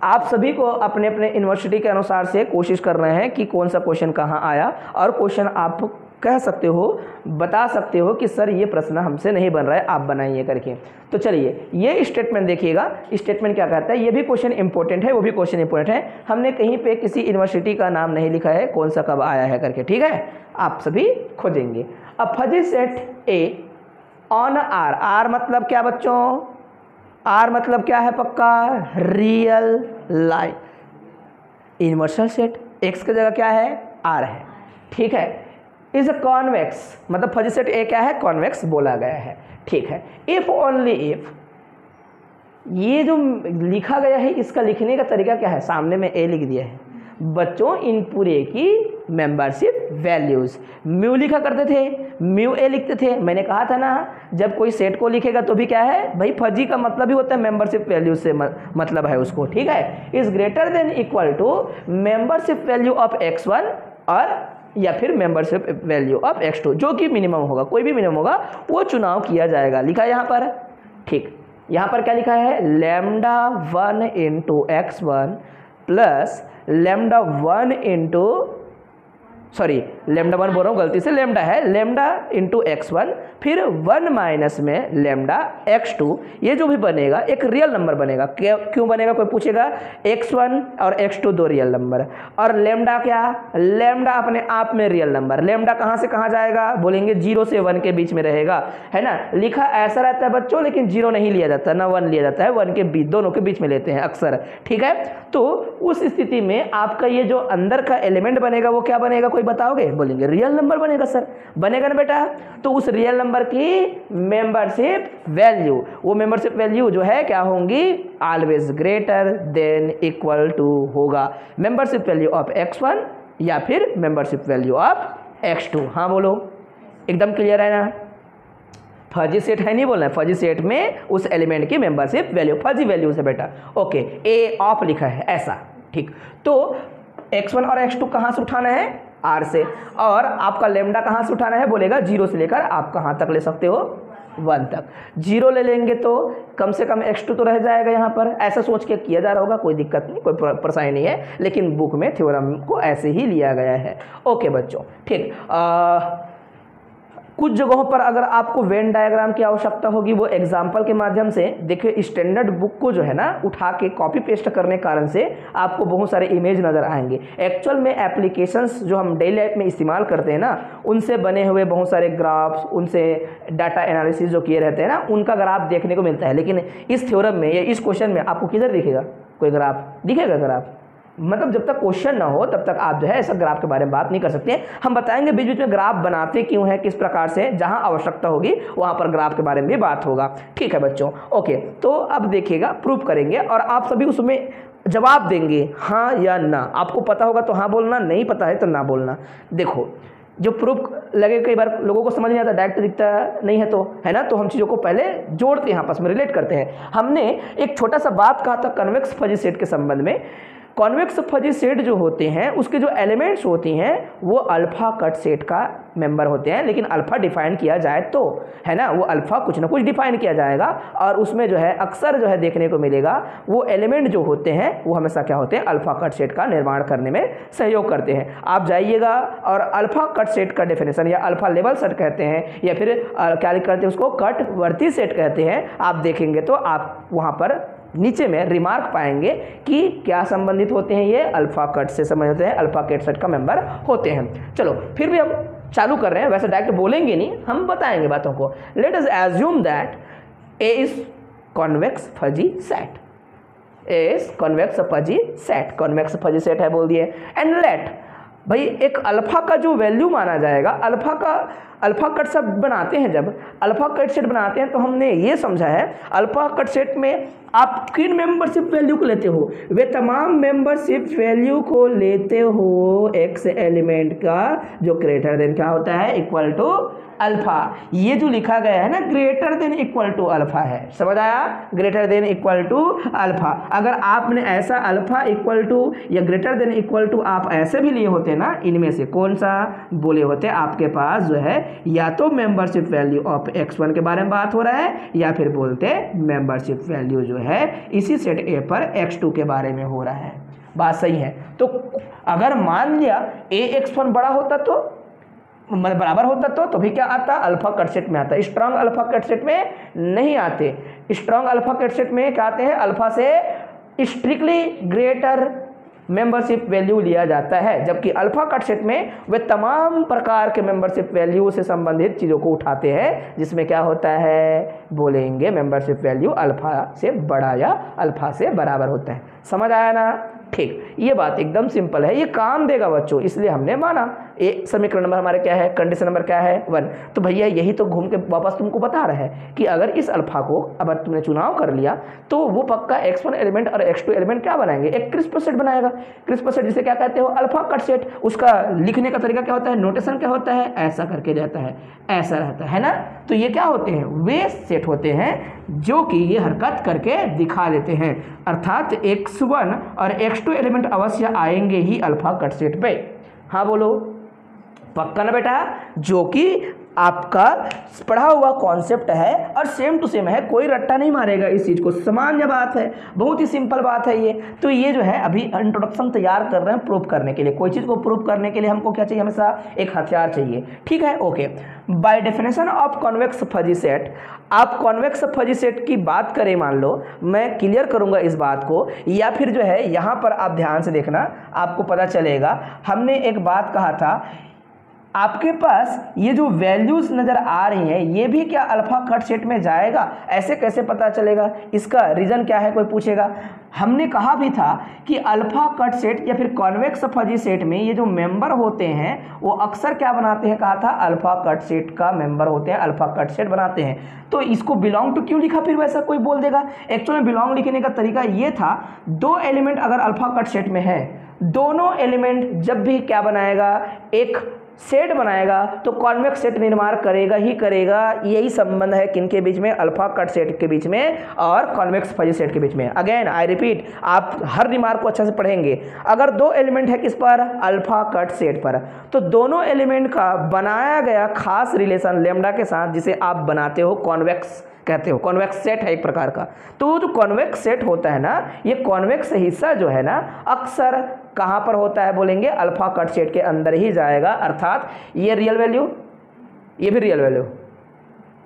आप सभी को अपने अपने यूनिवर्सिटी के अनुसार से कोशिश कर रहे हैं कि कौन सा क्वेश्चन कहाँ आया, और क्वेश्चन आप कह सकते हो, बता सकते हो कि सर ये प्रश्न हमसे नहीं बन रहा है, आप बनाइए करके। तो चलिए ये स्टेटमेंट देखिएगा, स्टेटमेंट क्या कहता है, ये भी क्वेश्चन इंपॉर्टेंट है, वो भी क्वेश्चन इंपॉर्टेंट है। हमने कहीं पे किसी यूनिवर्सिटी का नाम नहीं लिखा है, कौन सा कब आया है करके, ठीक है, आप सभी खोजेंगे। अब fuzzy set A on R, R मतलब क्या बच्चों, आर मतलब क्या है पक्का, real line. Universal set X की जगह क्या है, आर है, ठीक है। इज अ कॉन्वेक्स, मतलब फजी सेट ए क्या है, कॉन्वेक्स बोला गया है, ठीक है। इफ ओनली इफ, ये जो लिखा गया है इसका लिखने का तरीका क्या है, सामने में ए लिख दिया है बच्चों, इन पूरे की मेंबरशिप वैल्यूज़ म्यू लिखा करते थे, म्यू ए लिखते थे। मैंने कहा था ना जब कोई सेट को लिखेगा तो भी क्या है भाई, फजी का मतलब ही होता है मेंबरशिप वैल्यू से मतलब है उसको, ठीक है। Is greater than equal to membership value of x1 और या फिर मेंबरशिप वैल्यू ऑफ x2, जो कि मिनिमम होगा, कोई भी मिनिमम होगा वो चुनाव किया जाएगा, लिखा है यहाँ पर, ठीक। यहाँ पर क्या लिखा है, lambda 1 into x1 plus lambda 1 into lambda 1 बोल रहा हूँ गलती से, लेमडा है, लेमडा इंटू x1 फिर 1 माइनस में लेमडा x2। ये जो भी बनेगा एक रियल नंबर बनेगा। क्यों बनेगा कोई पूछेगा? x1 और x2 दो रियल नंबर, और लेमडा क्या? लेमडा अपने आप में रियल नंबर। लेमडा कहाँ से कहाँ जाएगा? बोलेंगे 0 से 1 के बीच में रहेगा, है ना। लिखा ऐसा रहता है बच्चों, लेकिन 0 नहीं लिया जाता, ना 1 लिया जाता है, 1 के बीच, दोनों के बीच में लेते हैं अक्सर, ठीक है। तो उस स्थिति में आपका ये जो अंदर का एलिमेंट बनेगा वो क्या बनेगा कोई बताओगे? बोलेंगे रियल नंबर बनेगा सर। बनेगा ना बेटा? तो उस रियल नंबर की मेंबरशिप वैल्यू, वो मेंबरशिप वैल्यू जो है क्या होंगी? Always greater than equal to होगा मेंबरशिप वैल्यू ऑफ x1 या फिर मेंबरशिप वैल्यू ऑफ x2। हाँ बोलो, एकदम क्लियर है ना? फजी सेट है नहीं बोलना है, फजी सेट में उस एलिमेंट की मेंबरशिप वैल्यू फजी वैल्यू से बेटा। ओके, ए ऑफ लिखा है ऐसा, ठीक। तो x1 और x2 कहाँ से उठाना है? R से। और आपका लेमडा कहाँ से उठाना है? बोलेगा 0 से लेकर आप कहाँ तक ले सकते हो? 1 तक। 0 ले लेंगे तो कम से कम x2 तो रह जाएगा यहाँ पर। ऐसा सोच के किया जा रहा होगा, कोई दिक्कत नहीं, कोई परेशानी नहीं है, लेकिन बुक में थ्योरम को ऐसे ही लिया गया है। ओके बच्चों, ठीक। कुछ जगहों पर अगर आपको वेन डायग्राम की आवश्यकता होगी, वो एग्जाम्पल के माध्यम से देखिए। स्टैंडर्ड बुक को जो है ना उठा के कॉपी पेस्ट करने के कारण से आपको बहुत सारे इमेज नज़र आएंगे। एक्चुअल में एप्लीकेशंस जो हम डेली लाइफ में इस्तेमाल करते हैं ना, उनसे बने हुए बहुत सारे ग्राफ्स, उनसे डाटा एनालिसिस जो किए रहते हैं ना, उनका ग्राफ देखने को मिलता है। लेकिन इस थ्योरम में या इस क्वेश्चन में आपको किधर दिखेगा? कोई ग्राफ दिखेगा? ग्राफ मतलब जब तक क्वेश्चन ना हो तब तक आप जो है ऐसा ग्राफ के बारे में बात नहीं कर सकते। हम बताएंगे बीच बीच में ग्राफ बनाते क्यों है, किस प्रकार से, जहां आवश्यकता होगी वहां पर ग्राफ के बारे में भी बात होगा, ठीक है बच्चों। ओके, तो अब देखिएगा, प्रूफ करेंगे और आप सभी उसमें जवाब देंगे हाँ या ना। आपको पता होगा तो हाँ बोलना, नहीं पता है तो ना बोलना। देखो, जो प्रूफ लगे, कई बार लोगों को समझ नहीं आता, डायरेक्ट दिखता नहीं है तो, है ना, तो हम चीज़ों को पहले जोड़ते हैं, आपस में रिलेट करते हैं। हमने एक छोटा सा बात कहा था कन्वेक्स फजी सेट के संबंध में। कॉन्वेक्स फजी सेट जो होते हैं उसके जो एलिमेंट्स होती हैं वो अल्फा कट सेट का मेंबर होते हैं। लेकिन अल्फा डिफाइन किया जाए तो, है ना, वो अल्फा कुछ ना कुछ डिफाइन किया जाएगा, और उसमें जो है अक्सर जो है देखने को मिलेगा वो एलिमेंट जो होते हैं वो हमेशा क्या होते हैं? अल्फा कट सेट का निर्माण करने में सहयोग करते हैं। आप जाइएगा और अल्फा कट सेट का डेफिनेशन या अल्फा लेवल सेट कहते हैं, या फिर क्या करते हैं उसको, कट वर्ती सेट कहते हैं। आप देखेंगे तो आप वहाँ पर नीचे में रिमार्क पाएंगे कि क्या संबंधित होते हैं, ये अल्फा कट से संबंधित होते हैं, अल्फा कट सेट का मेंबर होते हैं। चलो फिर भी हम चालू कर रहे हैं, वैसे डायरेक्ट बोलेंगे नहीं, हम बताएंगे बातों को। Let us assume that A is convex fuzzy set, A is convex fuzzy set, convex fuzzy set है बोल दिए। एंड लेट, भाई एक अल्फा का जो वैल्यू माना जाएगा, अल्फा कट सेट बनाते हैं, जब अल्फा कट सेट बनाते हैं तो हमने ये समझा है अल्फा कट सेट में आप किन मेंबरशिप वैल्यू को लेते हो? वे तमाम मेंबरशिप वैल्यू को लेते हो एक्स एलिमेंट का जो ग्रेटर देन क्या होता है? Equal to alpha. ये जो लिखा गया है ना, greater than equal to alpha है, समझ आया? Greater than equal to alpha. अगर आपने ऐसा अल्फा इक्वल टू या ग्रेटर देन इक्वल टू आप ऐसे भी लिए होते ना, इनमें से कौन सा बोले होते? आपके पास जो है या तो मेंबरशिप वैल्यू ऑफ x1 के बारे में बात हो रहा है, या फिर बोलते मेंबरशिप वैल्यू जो है इसी सेट ए पर x2 के बारे में हो रहा है। बात सही है? तो अगर मान लिया a x1 बड़ा होता तो मतलब बराबर होता तो भी क्या आता? अल्फा कट सेट में आता। स्ट्रांग अल्फा कट सेट में नहीं आते। स्ट्रांग अल्फा कट सेट में क्या आते हैं? अल्फा से स्ट्रिक्टली ग्रेटर मेंबरशिप वैल्यू लिया जाता है, जबकि अल्फा कट सेट में वे तमाम प्रकार के मेंबरशिप वैल्यू से संबंधित चीज़ों को उठाते हैं, जिसमें क्या होता है? बोलेंगे मेंबरशिप वैल्यू अल्फा से बड़ा या अल्फा से बराबर होता है। समझ आया ना? ठीक, ये बात एकदम सिंपल है, ये काम देगा बच्चों, इसलिए हमने माना। एक समीकरण नंबर हमारे क्या है? कंडीशन नंबर क्या है? 1। तो भैया यही तो घूम के वापस तुमको बता रहा है कि अगर इस अल्फा को अगर तुमने चुनाव कर लिया तो वो पक्का x1 एलिमेंट और x2 एलिमेंट क्या बनाएंगे? एक क्रिस्प सेट बनाएगा। क्रिस्प सेट जिसे क्या कहते हो? Alpha cut set. उसका लिखने का तरीका क्या होता है? नोटेशन क्या होता है? ऐसा करके रहता है, ऐसा रहता है ना। तो ये क्या होते हैं? वे सेट होते हैं जो कि ये हरकत करके दिखा देते हैं, अर्थात x1 और x2 एलिमेंट अवश्य आएंगे ही अल्फा कट सेट पे। हाँ बोलो, पक्का ना बेटा? जो कि आपका पढ़ा हुआ कॉन्सेप्ट है और सेम टू सेम है, कोई रट्टा नहीं मारेगा इस चीज़ को, सामान्य बात है, बहुत ही सिंपल बात है ये। तो ये जो है अभी इंट्रोडक्शन तैयार कर रहे हैं प्रूफ करने के लिए। कोई चीज़ को प्रूफ करने के लिए हमको क्या चाहिए, हमेशा एक हथियार चाहिए, ठीक है, okay. Bye definition of convex fuzzy set, आप कॉन्वेक्स फजी सेट की बात करें, मान लो मैं क्लियर करूंगा इस बात को, या फिर जो है यहाँ पर आप ध्यान से देखना, आपको पता चलेगा। हमने एक बात कहा था, आपके पास ये जो वैल्यूज नज़र आ रही हैं ये भी क्या अल्फा कट सेट में जाएगा, ऐसे कैसे पता चलेगा, इसका रीज़न क्या है, कोई पूछेगा। हमने कहा भी था कि अल्फा कट सेट या फिर कॉन्वेक्स फजी सेट में ये जो मेंबर होते हैं वो अक्सर क्या बनाते हैं, कहा था अल्फा कट सेट का मेंबर होते हैं, अल्फा कट सेट बनाते हैं। तो इसको बिलोंग टू क्यों लिखा, फिर वैसा कोई बोल देगा। एक्चुअली में बिलोंग लिखने का तरीका ये था, दो एलिमेंट अगर अल्फा कट सेट में है, दोनों एलिमेंट जब भी क्या बनाएगा, एक सेट बनाएगा तो कॉन्वेक्स सेट निर्माण करेगा ही करेगा। यही संबंध है किनके बीच में, अल्फा कट सेट के बीच में और कॉन्वेक्स फजी सेट के बीच में। अगेन आई रिपीट, आप हर रिमार्क को अच्छे से पढ़ेंगे। अगर दो एलिमेंट है किस पर, अल्फा कट सेट पर, तो दोनों एलिमेंट का बनाया गया खास रिलेशन लेमडा के साथ, जिसे आप बनाते हो कॉन्वेक्स कहते हो, कॉन्वेक्स सेट है एक प्रकार का। तो जो कॉन्वेक्स सेट होता है ना, ये कॉन्वेक्स हिस्सा जो है ना अक्सर कहाँ पर होता है, बोलेंगे अल्फा कट सेट के अंदर ही जाएगा। अर्थात ये रियल वैल्यू, ये भी रियल वैल्यू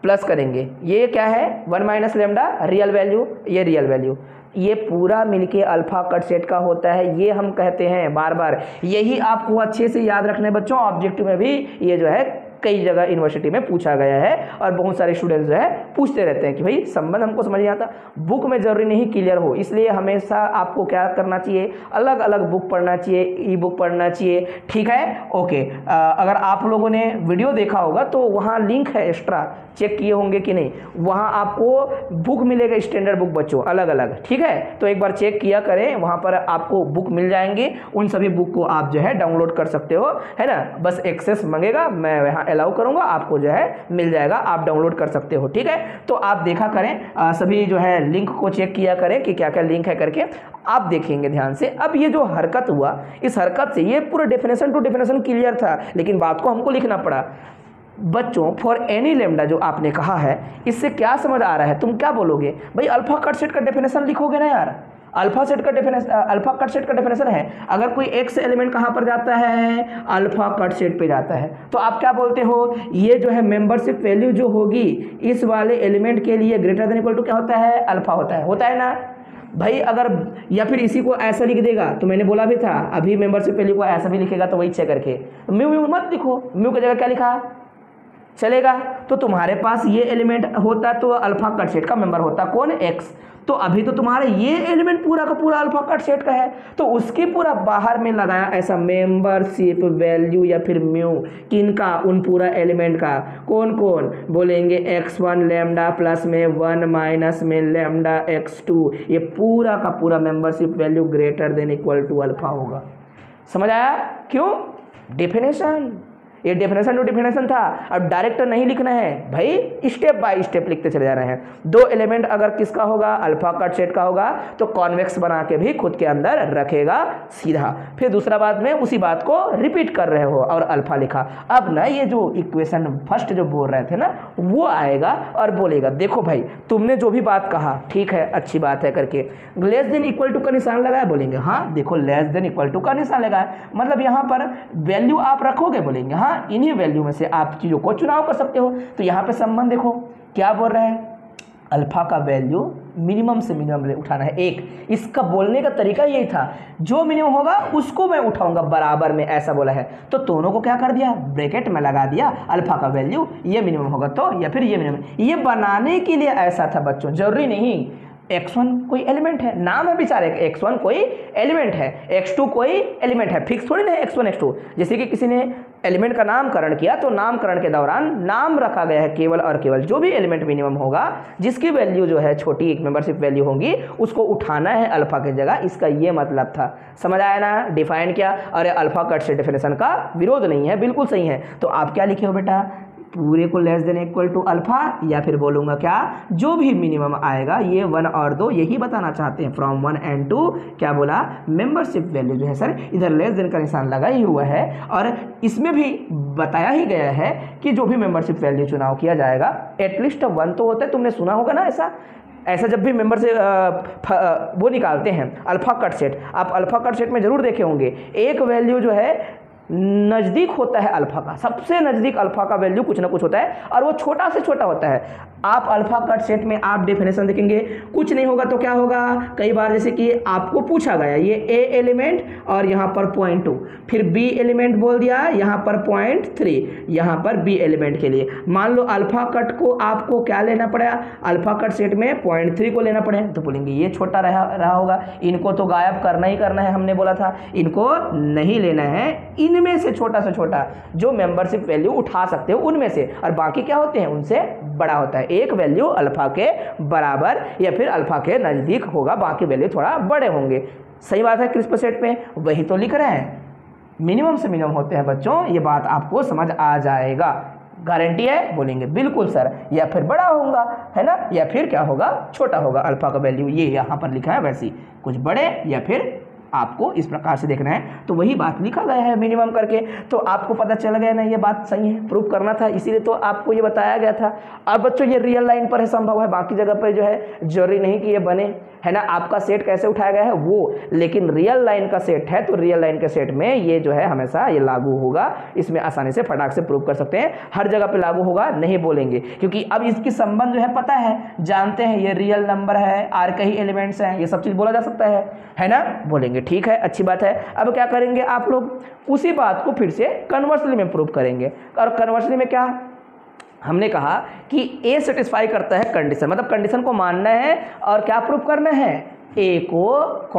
प्लस करेंगे, ये क्या है 1 माइनस लेमडा रियल वैल्यू, ये रियल वैल्यू, ये पूरा मिलके अल्फा कट सेट का होता है। ये हम कहते हैं बार बार, यही आपको अच्छे से याद रखने बच्चों, ऑब्जेक्टिव में भी ये जो है कई जगह यूनिवर्सिटी में पूछा गया है और बहुत सारे स्टूडेंट्स जो है पूछते रहते हैं कि भाई संबंध हमको समझ नहीं आता। बुक में जरूरी नहीं क्लियर हो, इसलिए हमेशा आपको क्या करना चाहिए, अलग अलग बुक पढ़ना चाहिए, ई बुक पढ़ना चाहिए, ठीक है, ओके। अगर आप लोगों ने वीडियो देखा होगा तो वहाँ लिंक है, एक्स्ट्रा चेक किए होंगे कि नहीं, वहाँ आपको बुक मिलेगा, स्टैंडर्ड बुक बच्चों अलग अलग, ठीक है। तो एक बार चेक किया करें, वहाँ पर आपको बुक मिल जाएंगे, उन सभी बुक को आप जो है डाउनलोड कर सकते हो, है ना। बस एक्सेस मांगेगा, मैं यहाँ अलाउ करूंगा, आपको जो है मिल जाएगा, आप डाउनलोड कर सकते हो, ठीक है। तो आप देखा करें, सभी जो है लिंक को चेक किया करें कि क्या क्या लिंक है करके, आप देखेंगे ध्यान से। अब ये जो हरकत हुआ, इस हरकत से ये पूरा डेफिनेशन टू डेफिनेशन क्लियर था, लेकिन बात को हमको लिखना पड़ा। बच्चों फॉर एनी लेमडा जो आपने कहा है, इससे क्या समझ आ रहा है, तुम क्या बोलोगे भाई, अल्फा कट सेट का डेफिनेशन लिखोगे ना यार, अल्फा सेट का डेफिनेशन, अल्फा कट सेट का डेफिनेशन है, अगर कोई एक्स एलिमेंट कहाँ पर जाता है, अल्फा कट सेट पे जाता है, तो आप क्या बोलते हो, ये जो है मेंबरशिप वैल्यू जो होगी इस वाले एलिमेंट के लिए ग्रेटर देन इक्वल टू क्या होता है, अल्फा होता है ना भाई। अगर या फिर इसी को ऐसा लिख देगा, तो मैंने बोला भी था अभी मेंबरशिप वैल्यू को ऐसा भी लिखेगा तो वही चेक करके, म्यू म्यू मत लिखो, म्यू की जगह क्या लिखा चलेगा। तो तुम्हारे पास ये एलिमेंट होता तो अल्फा कट सेट का मेंबर होता कौन, एक्स। तो अभी तो तुम्हारा ये एलिमेंट पूरा का पूरा अल्फा कट सेट का है, तो उसके पूरा बाहर में लगाया ऐसा मेंबरशिप वैल्यू या फिर म्यू, किनका, उन पूरा एलिमेंट का, कौन कौन बोलेंगे, x1 लेमडा प्लस में 1 माइनस में लेमडा x2, ये पूरा का पूरा membership value greater than equal to alpha होगा। समझ आया क्यों, डेफिनेशन, ये डेफिनेशन टू डेफिनेशन था। अब डायरेक्ट नहीं लिखना है भाई, स्टेप बाय स्टेप लिखते चले जा रहे हैं। दो एलिमेंट अगर किसका होगा, अल्फा कट सेट का होगा, तो कॉन्वेक्स बना के भी खुद के अंदर रखेगा सीधा। फिर दूसरा बात में उसी बात को रिपीट कर रहे हो और अल्फा लिखा। अब ना ये जो इक्वेशन फर्स्ट जो बोल रहे थे ना, वो आएगा और बोलेगा देखो भाई तुमने जो भी बात कहा ठीक है, अच्छी बात है करके, लेस देन इक्वल टू का निशान लगाया, बोलेंगे हाँ देखो लेस देन इक्वल टू का निशान लगाया, मतलब यहाँ पर वैल्यू आप रखोगे, बोलेंगे हाँ इन्हीं वैल्यू में से आप चीज़ों को चुनाव कर सकते हो। तो यहाँ पे संबंध देखो क्या बोल रहे हैं, अल्फा का वैल्यू मिनिमम से मिनिमम उठाना है एक। इसका बोलने का तरीका यही था, जो मिनिमम होगा उसको मैं उठाऊंगा बराबर में, ऐसा बोला है। तो दोनों को क्या कर दिया, ब्रैकेट में लगा दिया, अल्फा का वैल्यू ये मिनिमम होगा तो, या फिर ये मिनिमम। ये बनाने के लिए ऐसा था बच्चों, जरूरी नहीं x1 कोई एलिमेंट है, नाम है बेचारे, x1 कोई एलिमेंट है, x2 कोई एलिमेंट है, फिक्स थोड़ी ना है x1 x2। जैसे कि किसी ने एलिमेंट का नामकरण किया तो नामकरण के दौरान नाम रखा गया है केवल और केवल, जो भी एलिमेंट मिनिमम होगा जिसकी वैल्यू जो है छोटी एक मेंबरशिप वैल्यू होगी उसको उठाना है अल्फा की जगह, इसका ये मतलब था। समझ आया ना, डिफाइन किया। अरे अल्फा कट से डेफिनेशन का विरोध नहीं है, बिल्कुल सही है। तो आप क्या लिखे हो बेटा, पूरे को less than equal to alpha, या फिर बोलूँगा क्या, जो भी मिनिमम आएगा ये 1 और 2 यही बताना चाहते हैं। फ्रॉम 1 एंड 2 क्या बोला, मेंबरशिप वैल्यू जो है सर इधर लेस देन का निशान लगा ही हुआ है, और इसमें भी बताया ही गया है कि जो भी मेंबरशिप वैल्यू चुनाव किया जाएगा एटलीस्ट 1 तो होता है। तुमने सुना होगा ना ऐसा जब भी मेंबर से वो निकालते हैं अल्फा कट सेट, आप अल्फा कट सेट में जरूर देखे होंगे, एक वैल्यू जो है नज़दीक होता है अल्फा का, सबसे नज़दीक अल्फा का वैल्यू कुछ ना कुछ होता है, और वो छोटा से छोटा होता है। आप अल्फा कट सेट में आप डेफिनेशन देखेंगे, कुछ नहीं होगा तो क्या होगा, कई बार जैसे कि आपको पूछा गया ये ए एलिमेंट और यहाँ पर 0.2, फिर बी एलिमेंट बोल दिया यहाँ पर 0.3, यहाँ पर बी एलिमेंट के लिए मान लो अल्फा कट को आपको क्या लेना पड़ा, अल्फा कट सेट में 0.3 को लेना पड़े, तो बोलेंगे ये छोटा रहा होगा, इनको तो गायब करना ही करना है, हमने बोला था इनको नहीं लेना है, इनमें से छोटा जो मेंबरशिप वैल्यू उठा सकते हो उनमें से, और बाकी क्या होते हैं उनसे बड़ा होता है। एक वैल्यू अल्फा के बराबर या फिर अल्फा के नज़दीक होगा, बाकी वैल्यू थोड़ा बड़े होंगे। सही बात है, क्रिस्प सेट में वही तो लिख रहे हैं, मिनिमम से मिनिमम होते हैं बच्चों, ये बात आपको समझ आ जाएगा। गारंटी है, बोलेंगे बिल्कुल सर, या फिर बड़ा होगा है ना, या फिर क्या होगा, छोटा होगा। अल्फा का वैल्यू ये यहाँ पर लिखा है, वैसे कुछ बड़े या फिर आपको इस प्रकार से देखना है, तो वही बात लिखा गया है मिनिमम करके, तो आपको पता चल गया ना ये बात सही है, प्रूफ करना था, इसीलिए तो आपको ये बताया गया था। अब बच्चों ये रियल लाइन पर है संभव है, बाकी जगह पर जो है जरूरी नहीं कि ये बने, है ना। आपका सेट कैसे उठाया गया है वो, लेकिन रियल लाइन का सेट है तो रियल लाइन के सेट में ये जो है हमेशा ये लागू होगा, इसमें आसानी से फटाक से प्रूव कर सकते हैं। हर जगह पे लागू होगा नहीं बोलेंगे, क्योंकि अब इसकी संबंध जो है पता है, जानते हैं ये रियल नंबर है, आर के ही एलिमेंट्स हैं, ये सब चीज़ बोला जा सकता है ना, बोलेंगे ठीक है, अच्छी बात है। अब क्या करेंगे आप लोग, उसी बात को फिर से कन्वर्सली में प्रूव करेंगे, और कन्वर्सली में क्या हमने कहा कि ए सेटिस्फाई करता है कंडीशन, मतलब कंडीशन को मानना है और क्या प्रूफ करना है, ए को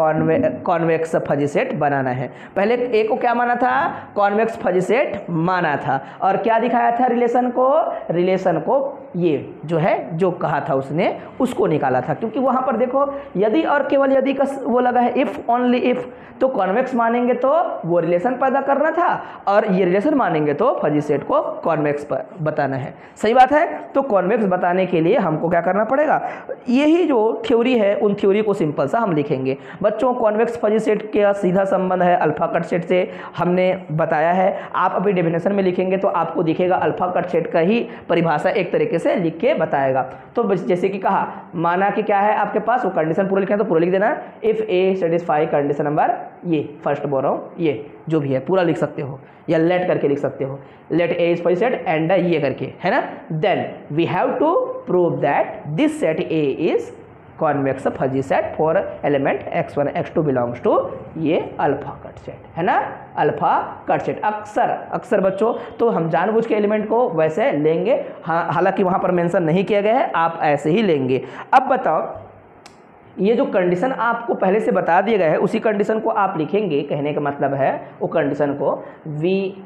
कॉन्वेक्स फजी सेट बनाना है। पहले ए को क्या माना था, कॉन्वेक्स फजी सेट माना था, और क्या दिखाया था, रिलेशन को ये जो है जो कहा था उसने उसको निकाला था, क्योंकि वहाँ पर देखो यदि और केवल यदि का वो लगा है, इफ़ ओनली इफ़, तो कॉन्वेक्स मानेंगे तो वो रिलेशन पैदा करना था, और ये रिलेशन मानेंगे तो फजी सेट को कॉन्वेक्स पर बताना है। सही बात है, तो कॉन्वेक्स बताने के लिए हमको क्या करना पड़ेगा, यही जो थ्योरी है उन थ्योरी को सिंपल सा हम लिखेंगे। बच्चों कॉन्वेक्स फजी सेट का सीधा संबंध है अल्फा कट सेट से, हमने बताया है। आप अभी डेफिनेशन में लिखेंगे तो आपको दिखेगा अल्फा कट सेट का ही परिभाषा एक तरीके से लिख के बताएगा। तो जैसे कि कहा, माना कि क्या है आपके पास, वो कंडीशन पूरा लिखना है तो पूरा लिख देना, if A satisfy condition number, ये फर्स्ट बोल रहा हूँ, ये जो भी है पूरा लिख सकते हो, या लेट करके लिख सकते हो, let A is fuzzy set and ये करके, है ना। Then we have to prove that this set A is convex fuzzy set for element x1 x2 belongs to ये अल्फा कट सेट, है ना, अल्फा कट सेट। अक्सर बच्चों तो हम जानबूझ के एलिमेंट को वैसे लेंगे, हाँ, हालांकि वहाँ पर मेंशन नहीं किया गया है, आप ऐसे ही लेंगे। अब बताओ, ये जो कंडीशन आपको पहले से बता दिया गया है उसी कंडीशन को आप लिखेंगे, कहने का मतलब है वो कंडीशन को वी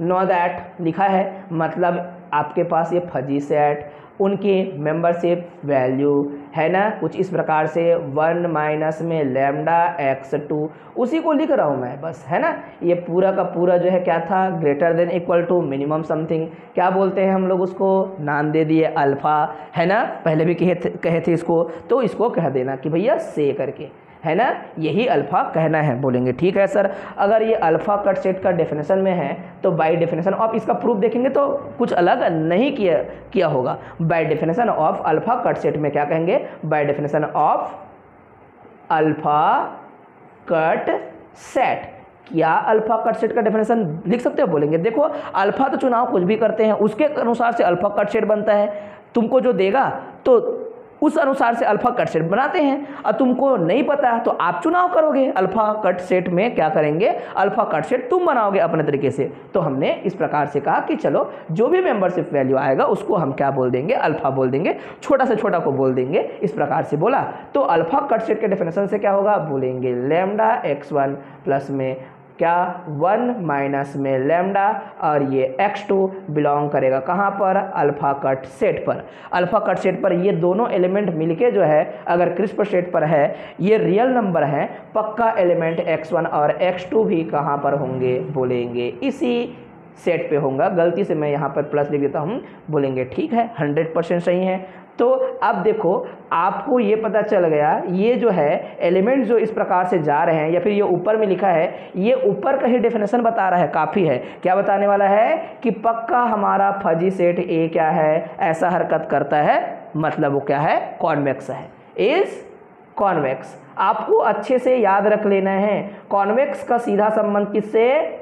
नो दैट लिखा है, मतलब आपके पास ये फजी सेट, उनकी मेंबरशिप वैल्यू है ना, कुछ इस प्रकार से 1 माइनस में लैम्डा x2, उसी को लिख रहा हूँ मैं बस, है ना। ये पूरा का पूरा जो है क्या था, greater than equal to minimum something, क्या बोलते हैं हम लोग उसको, नाम दे दिए अल्फ़ा, है ना, पहले भी कहे थे इसको, तो इसको कह देना कि भैया से करके, है ना, यही अल्फ़ा कहना है। बोलेंगे ठीक है सर, अगर ये अल्फ़ा कट सेट का डेफिनेशन में है तो बाय डेफिनेशन ऑफ इसका प्रूफ देखेंगे तो कुछ अलग नहीं किया होगा। Bye definition of alpha cut set में क्या कहेंगे, bye definition of alpha cut set, क्या अल्फ़ा कट सेट का डेफिनेशन लिख सकते हो, बोलेंगे देखो अल्फ़ा तो चुनाव कुछ भी करते हैं उसके अनुसार से अल्फ़ा कट सेट बनता है, तुमको जो देगा तो उस अनुसार से अल्फ़ा कट सेट बनाते हैं, और तुमको नहीं पता तो आप चुनाव करोगे, अल्फ़ा कट सेट में क्या करेंगे, अल्फ़ा कट सेट तुम बनाओगे अपने तरीके से। तो हमने इस प्रकार से कहा कि चलो जो भी मेंबरशिप वैल्यू आएगा उसको हम क्या बोल देंगे, अल्फ़ा बोल देंगे, छोटा से छोटा को बोल देंगे, इस प्रकार से बोला। तो अल्फ़ा कट सेट के डेफिनेशन से क्या होगा, बोलेंगे लैम्डा x1 प्लस में क्या 1 माइनस में लैम्डा, और ये x2 बिलोंग करेगा कहाँ पर, अल्फ़ा कट सेट पर। अल्फ़ा कट सेट पर ये दोनों एलिमेंट मिलके जो है अगर क्रिस्प सेट पर है, ये रियल नंबर है, पक्का एलिमेंट x1 और x2 भी कहाँ पर होंगे, बोलेंगे इसी सेट पे होगा। गलती से मैं यहाँ पर प्लस लिख देता हूँ, बोलेंगे ठीक है 100% सही है। तो अब देखो आपको ये पता चल गया, ये जो है एलिमेंट जो इस प्रकार से जा रहे हैं या फिर ये ऊपर में लिखा है, ये ऊपर का ही डेफिनेशन बता रहा है, काफ़ी है। क्या बताने वाला है कि पक्का हमारा फजी सेट ए क्या है, ऐसा हरकत करता है, मतलब वो क्या है, कॉन्वेक्स है, इज कॉन्वेक्स। आपको अच्छे से याद रख लेना है, कॉन्वेक्स का सीधा संबंध किससे,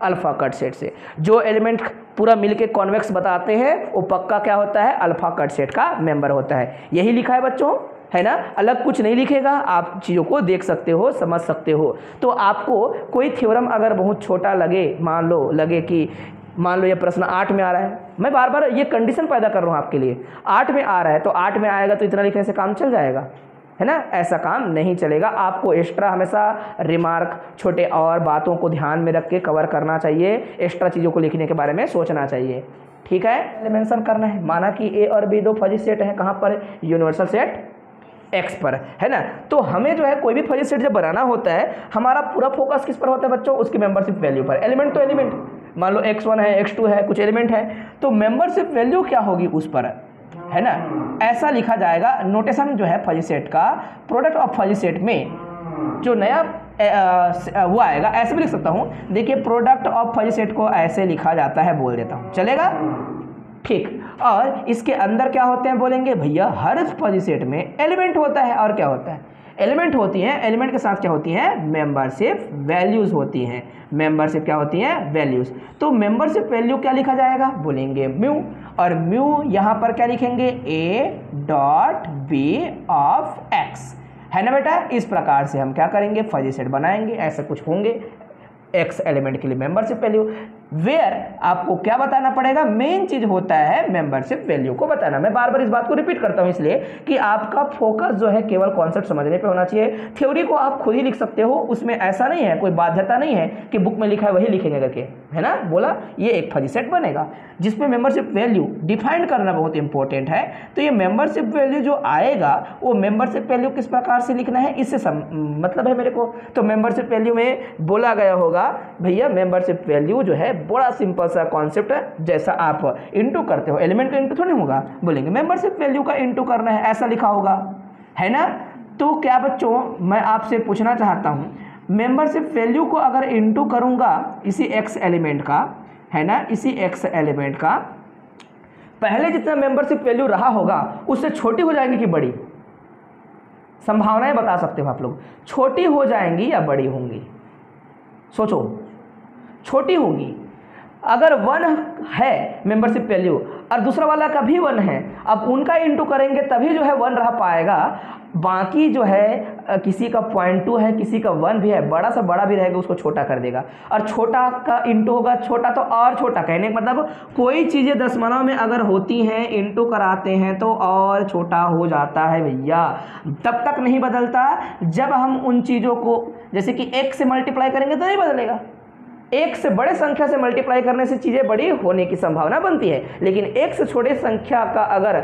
अल्फा कट सेट से। जो एलिमेंट पूरा मिलके कॉन्वेक्स बताते हैं वो पक्का क्या होता है, अल्फा कट सेट का मेंबर होता है। यही लिखा है बच्चों, है ना, अलग कुछ नहीं लिखेगा, आप चीज़ों को देख सकते हो, समझ सकते हो। तो आपको कोई थ्योरम अगर बहुत छोटा लगे, मान लो ये प्रश्न 8 में आ रहा है, मैं बार बार ये कंडीशन पैदा कर रहा हूँ आपके लिए, 8 में आ रहा है तो 8 में आएगा तो इतना लिखने से काम चल जाएगा, है ना, ऐसा काम नहीं चलेगा। आपको एक्स्ट्रा हमेशा रिमार्क, छोटे और बातों को ध्यान में रख के कवर करना चाहिए, एक्स्ट्रा चीज़ों को लिखने के बारे में सोचना चाहिए, ठीक है। मेंशन करना है, माना कि ए और बी दो फजी सेट हैं, कहाँ पर, यूनिवर्सल सेट एक्स पर, है ना। तो हमें जो है कोई भी फजी सेट जब बनाना होता है, हमारा पूरा फोकस किस पर होता है बच्चों, उसकी मेंबरशिप वैल्यू पर। एलिमेंट तो एलिमेंट, मान लो x1 है, x2 है, कुछ एलिमेंट है, तो मेंबरशिप वैल्यू क्या होगी उस पर, है ना, ऐसा लिखा जाएगा। नोटेशन जो है फजी सेट का, प्रोडक्ट ऑफ फजी सेट में जो नया वो आएगा, ऐसे भी लिख सकता हूँ, देखिए प्रोडक्ट ऑफ फजी सेट को ऐसे लिखा जाता है, बोल देता हूँ, चलेगा, ठीक। और इसके अंदर क्या होते हैं, बोलेंगे भैया हर फजी सेट में एलिमेंट होता है, और क्या होता है, एलिमेंट होती हैं, एलिमेंट के साथ क्या होती हैं, मेंबरशिप वैल्यूज़ होती हैं। मेंबरशिप क्या होती हैं, वैल्यूज़। तो मेंबरशिप वैल्यू क्या लिखा जाएगा, बोलेंगे म्यू, और म्यू यहाँ पर क्या लिखेंगे, a.b ऑफ x, है ना बेटा। इस प्रकार से हम क्या करेंगे, फजी सेट बनाएंगे, ऐसे कुछ होंगे x एलिमेंट के लिए मेंबरशिप वैल्यू। वेयर आपको क्या बताना पड़ेगा, मेन चीज होता है मेंबरशिप वैल्यू को बताना। मैं बार बार इस बात को रिपीट करता हूं इसलिए कि आपका फोकस जो है केवल कॉन्सेप्ट समझने पे होना चाहिए। थ्योरी को आप खुद ही लिख सकते हो, उसमें ऐसा नहीं है, कोई बाध्यता नहीं है कि बुक में लिखा है वही लिखेंगे करके, है ना। बोला ये एक फजी सेट बनेगा जिसमें मेंबरशिप वैल्यू डिफाइन करना बहुत इंपॉर्टेंट है। तो ये मेंबरशिप वैल्यू जो आएगा वो मेंबरशिप वैल्यू किस प्रकार से लिखना है, इससे मतलब है मेरे को। तो मेंबरशिप वैल्यू में बोला गया होगा भैया मेंबरशिप वैल्यू जो है बड़ा सिंपल सा कॉन्सेप्ट है, जैसा आप इनटू करते हो, एलिमेंट का इनटू थोड़ी होगा, बोलेंगे मेंबरशिप वैल्यू का इनटू करना है, ऐसा लिखा होगा, है ना। तो क्या बच्चों मैं आपसे पूछना चाहता हूं, मेंबरशिप वैल्यू को अगर इनटू करूंगा इसी एक्स एलिमेंट का, है ना, इसी एक्स एलिमेंट का, पहले जितना मेंबरशिप वैल्यू रहा होगा उससे छोटी हो जाएंगी कि बड़ी, संभावनाएं बता सकते हो आप लोग, छोटी हो जाएंगी या बड़ी होंगी, सोचो। छोटी होगी। अगर 1 है मेंबरशिप वैल्यू और दूसरा वाला का भी 1 है, अब उनका इंटू करेंगे तभी जो है 1 रह पाएगा, बाकी जो है किसी का 0.2 है, किसी का 1 भी है, बड़ा सा बड़ा भी रहेगा उसको छोटा कर देगा, और छोटा का इंटू होगा, छोटा तो और छोटा, कहने का मतलब कोई चीज़ें दशमलव में अगर होती हैं इंटू कराते हैं तो और छोटा हो जाता है भैया, तब तक नहीं बदलता जब हम उन चीज़ों को, जैसे कि 1 से मल्टीप्लाई करेंगे तो नहीं बदलेगा, 1 से बड़े संख्या से मल्टीप्लाई करने से चीज़ें बड़ी होने की संभावना बनती है, लेकिन 1 से छोटे संख्या का अगर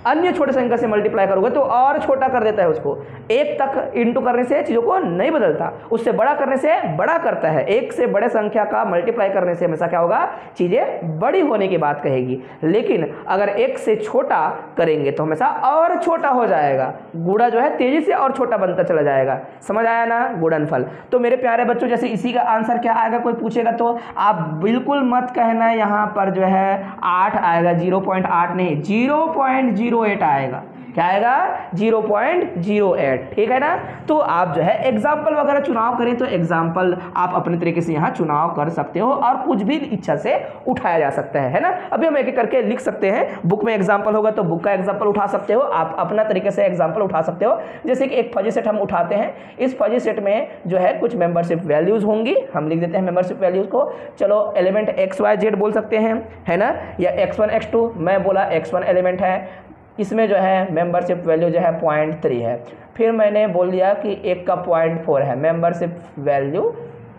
अन्य छोटे संख्या से मल्टीप्लाई करोगे तो और छोटा कर देता है उसको। 1 तक इंटू करने से चीज़ों को नहीं बदलता, उससे बड़ा करने से बड़ा करता है। 1 से बड़े संख्या का मल्टीप्लाई करने से हमेशा क्या होगा, चीज़ें बड़ी होने की बात कहेगी, लेकिन अगर 1 से छोटा करेंगे तो हमेशा और छोटा हो जाएगा, गुणा जो है तेजी से और छोटा बनता चला जाएगा। समझ आया ना, गुणनफल। तो मेरे प्यारे बच्चों, जैसे इसी का आंसर क्या आएगा, कोई पूछेगा तो आप बिल्कुल मत कहना यहाँ पर जो है 8 आएगा, 0.8 नहीं 0.08 आएगा। क्या आएगा, 0.08, ठीक है ना। तो आप जो है एग्जाम्पल वगैरह चुनाव करें तो एग्जाम्पल आप अपने तरीके से यहाँ चुनाव कर सकते हो और कुछ भी इच्छा से उठाया जा सकता है ना। अभी हम एक एक करके लिख सकते हैं, बुक में एग्जाम्पल होगा तो बुक का एग्जाम्पल उठा सकते हो, आप अपना तरीके से एग्जाम्पल उठा सकते हो। जैसे कि एक फजी सेट हम उठाते हैं, इस फजी सेट में जो है कुछ मेंबरशिप वैल्यूज होंगी, हम लिख देते हैं मेंबरशिप वैल्यूज को, चलो एलिमेंट XYZ बोल सकते हैं, है ना, या X1 X2, मैं बोला X1 एलिमेंट है, इसमें जो है मेंबरशिप वैल्यू जो है 0.3 है, फिर मैंने बोल दिया कि एक का 0.4 है, मेंबरशिप वैल्यू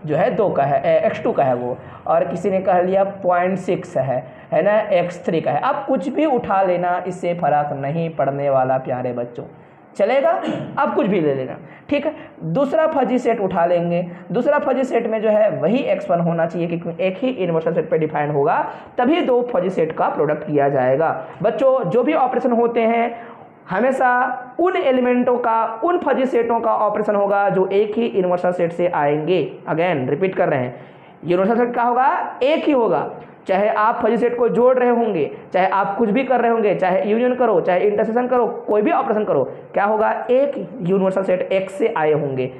जो है 2 का है, X2 का है वो, और किसी ने कह लिया 0.6 है ना, X3 का है। अब कुछ भी उठा लेना, इससे फर्क नहीं पड़ने वाला प्यारे बच्चों, चलेगा? अब कुछ भी ले लेना, ठीक है। दूसरा फजी सेट उठा लेंगे। दूसरा फजी सेट में जो है वही x1 होना चाहिए, क्योंकि एक ही यूनिवर्सल सेट पे डिफाइन होगा, तभी दो फजी सेट का प्रोडक्ट किया जाएगा। बच्चों जो भी ऑपरेशन होते हैं हमेशा उन एलिमेंटों का, उन फजी सेटों का ऑपरेशन होगा जो एक ही यूनिवर्सल सेट से आएंगे। अगेन रिपीट कर रहे हैं, यूनिवर्सल सेट का होगा एक ही होगा, चाहे आप फजी सेट को जोड़ रहे होंगे, चाहे आप कुछ भी कर रहे होंगे, चाहे यूनियन करो, चाहे इंटरसेक्शन करो, कोई भी ऑपरेशन करो, क्या होगा? एक यूनिवर्सल सेट x से आए होंगे,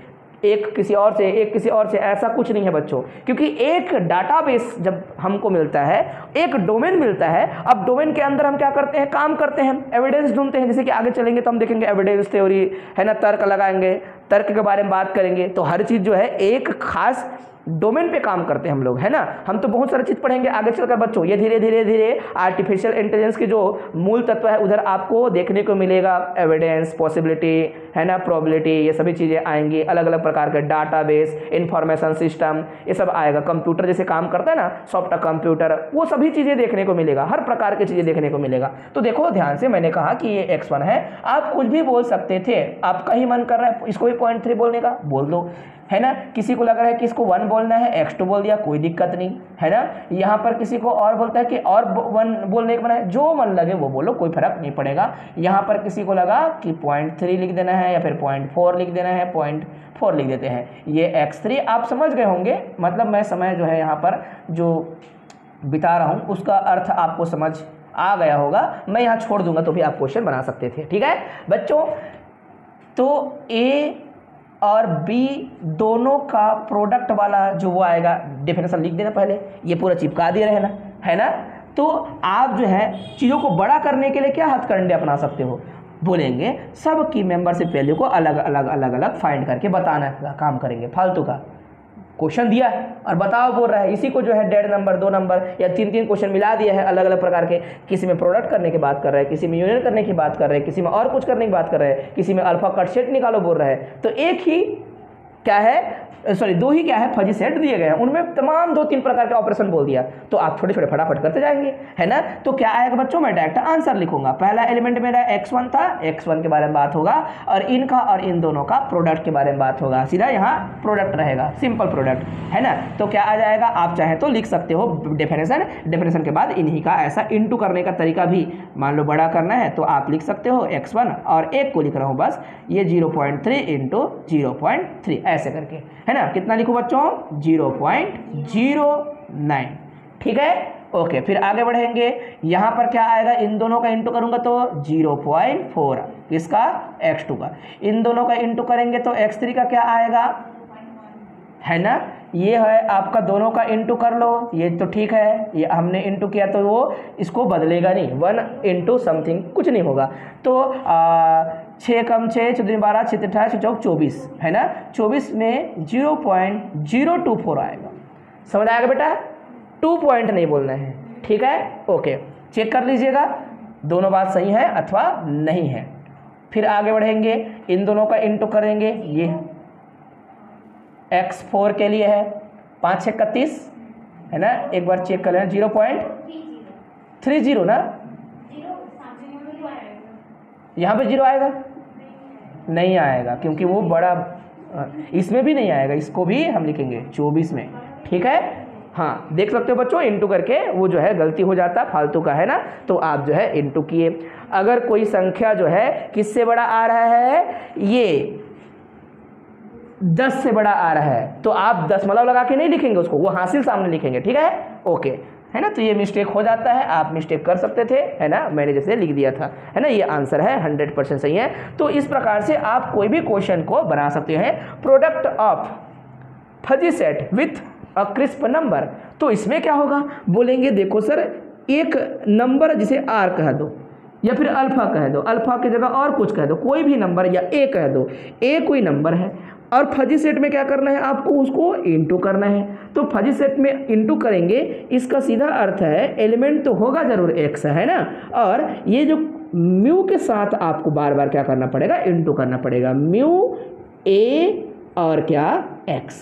एक किसी और से, एक किसी और से, ऐसा कुछ नहीं है बच्चों। क्योंकि एक डाटाबेस जब हमको मिलता है, एक डोमेन मिलता है, अब डोमेन के अंदर हम क्या करते हैं? काम करते हैं, एविडेंस ढूंढते हैं। जैसे कि आगे चलेंगे तो हम देखेंगे एविडेंस थ्योरी है ना, तर्क लगाएंगे, तर्क के बारे में बात करेंगे। तो हर चीज़ जो है एक खास डोमेन पे काम करते हैं हम लोग, है ना। हम तो बहुत सारी चीज़ पढ़ेंगे आगे चलकर बच्चों। ये धीरे धीरे धीरे आर्टिफिशियल इंटेलिजेंस के जो मूल तत्व है उधर आपको देखने को मिलेगा। एविडेंस, पॉसिबिलिटी, है ना, प्रोबेबिलिटी, ये सभी चीज़ें आएंगी। अलग अलग प्रकार के डाटाबेस, इंफॉर्मेशन सिस्टम, ये सब आएगा। कंप्यूटर जैसे काम करता है ना, सॉफ्टवेयर कंप्यूटर, वो सभी चीज़ें देखने को मिलेगा, हर प्रकार की चीज़ें देखने को मिलेगा। तो देखो ध्यान से, मैंने कहा कि ये x1 है, आप कुछ भी बोल सकते थे, आपका ही मन कर रहा है इसको भी 0.3 बोलने का, बोल दो, है ना। किसी को लग रहा है कि इसको 1 बोलना है, x2 बोल दिया, कोई दिक्कत नहीं, है ना। यहाँ पर किसी को और बोलता है कि और 1 बोलने का मन है, जो मन लगे वो बोलो, कोई फर्क नहीं पड़ेगा। यहाँ पर किसी को लगा कि 0.3 लिख देना है या फिर 0.4 लिख देना है, 0.4 लिख देते हैं। ये x3 आप समझ गए होंगे, मतलब मैं समय जो है यहाँ पर जो बिता रहा हूँ उसका अर्थ आपको समझ आ गया होगा। मैं यहाँ छोड़ दूंगा तो भी आप क्वेश्चन बना सकते थे, ठीक है बच्चों। तो A और B दोनों का प्रोडक्ट वाला जो वो आएगा, डेफिनेशन लिख देना पहले, ये पूरा चिपका दिए रहना, है ना। तो आप जो है चीज़ों को बड़ा करने के लिए क्या हथकंडे अपना सकते हो? बोलेंगे सब की मेंबरशिप वैल्यू को अलग अलग अलग अलग फाइंड करके बताना का काम करेंगे। फालतू का क्वेश्चन दिया है और बताओ बोल रहा है, इसी को जो है 1.5 नंबर 2 नंबर या 3 क्वेश्चन मिला दिया है अलग अलग प्रकार के। किसी में प्रोडक्ट करने की बात कर रहे हैं, किसी में यूनियन करने की बात कर रहे हैं, किसी में और कुछ करने की बात कर रहे हैं, किसी में अल्फा कट सेट निकालो बोल रहे हैं। तो एक ही क्या है, सॉरी 2 ही क्या है, फजी सेट दिए गए हैं, उनमें तमाम 2-3 प्रकार के ऑपरेशन बोल दिया। तो आप छोटे छोटे फटाफट करते जाएंगे, है ना। तो क्या आएगा बच्चों? मैं डायरेक्ट आंसर लिखूंगा। पहला एलिमेंट मेरा x1 था, x1 के बारे में बात होगा, और इनका और इन दोनों का प्रोडक्ट के बारे में बात होगा। सीधा यहाँ प्रोडक्ट रहेगा, सिंपल प्रोडक्ट, है ना। तो क्या आ जाएगा? आप चाहें तो लिख सकते हो डेफिनेशन के बाद इन्हीं का ऐसा इंटू करने का तरीका भी, मान लो बड़ा करना है तो आप लिख सकते हो x1, और एक को लिख रहा हूँ बस, ये 0.3 इंटू 0.3 ऐसे करके, है ना। कितना लिखो बच्चों? 0.09, ठीक है। ओके, फिर आगे बढ़ेंगे। यहाँ पर क्या आएगा? इन दोनों का इंटू करूंगा तो 0.4, किसका? x2 का। इन दोनों का इंटू करेंगे तो x3 का क्या आएगा, है ना। ये है आपका, दोनों का इंटू कर लो, ये तो ठीक है, ये हमने इंटू किया तो वो इसको बदलेगा नहीं, 1 इंटू समथिंग कुछ नहीं होगा। तो 6 कम 6, 14 12, 6 28, 24, है ना। 24 में 0.024 आएगा। समझ आएगा बेटा? 2 पॉइंट नहीं बोलना है, ठीक है। ओके, चेक कर लीजिएगा दोनों बात सही है अथवा नहीं है। फिर आगे बढ़ेंगे, इन दोनों का इंटू करेंगे, ये x4 के लिए है 5 6 31, है ना। एक बार चेक कर लेना, 0.30 ना, यहाँ पे 0 आएगा? नहीं आएगा, क्योंकि वो बड़ा, इसमें भी नहीं आएगा, इसको भी हम लिखेंगे 24 में, ठीक है। हाँ, देख सकते हो बच्चों, इंटू करके वो जो है गलती हो जाता फालतू का, है ना। तो आप जो है इंटू किए। अगर कोई संख्या जो है किससे बड़ा आ रहा है, ये 10 से बड़ा आ रहा है, तो आप दशमलव लगा के नहीं लिखेंगे उसको, वो हासिल सामने लिखेंगे, ठीक है। ओके, है ना। तो ये मिस्टेक हो जाता है, आप मिस्टेक कर सकते थे, है ना, मैंने जैसे लिख दिया था, है ना। ये आंसर है, 100% सही है। तो इस प्रकार से आप कोई भी क्वेश्चन को बना सकते हैं। Product of fuzzy set with a crisp number, तो इसमें क्या होगा? बोलेंगे देखो सर, एक नंबर जिसे r कह दो या फिर अल्फा कह दो, अल्फा की जगह और कुछ कह दो, कोई भी नंबर, या a कह दो, a कोई नंबर है, और फजी सेट में क्या करना है आपको? उसको इंटू करना है। तो फजी सेट में इंटू करेंगे, इसका सीधा अर्थ है एलिमेंट तो होगा जरूर x, है ना, और ये जो म्यू के साथ आपको बार बार क्या करना पड़ेगा? इंटू करना पड़ेगा, म्यू a और क्या x,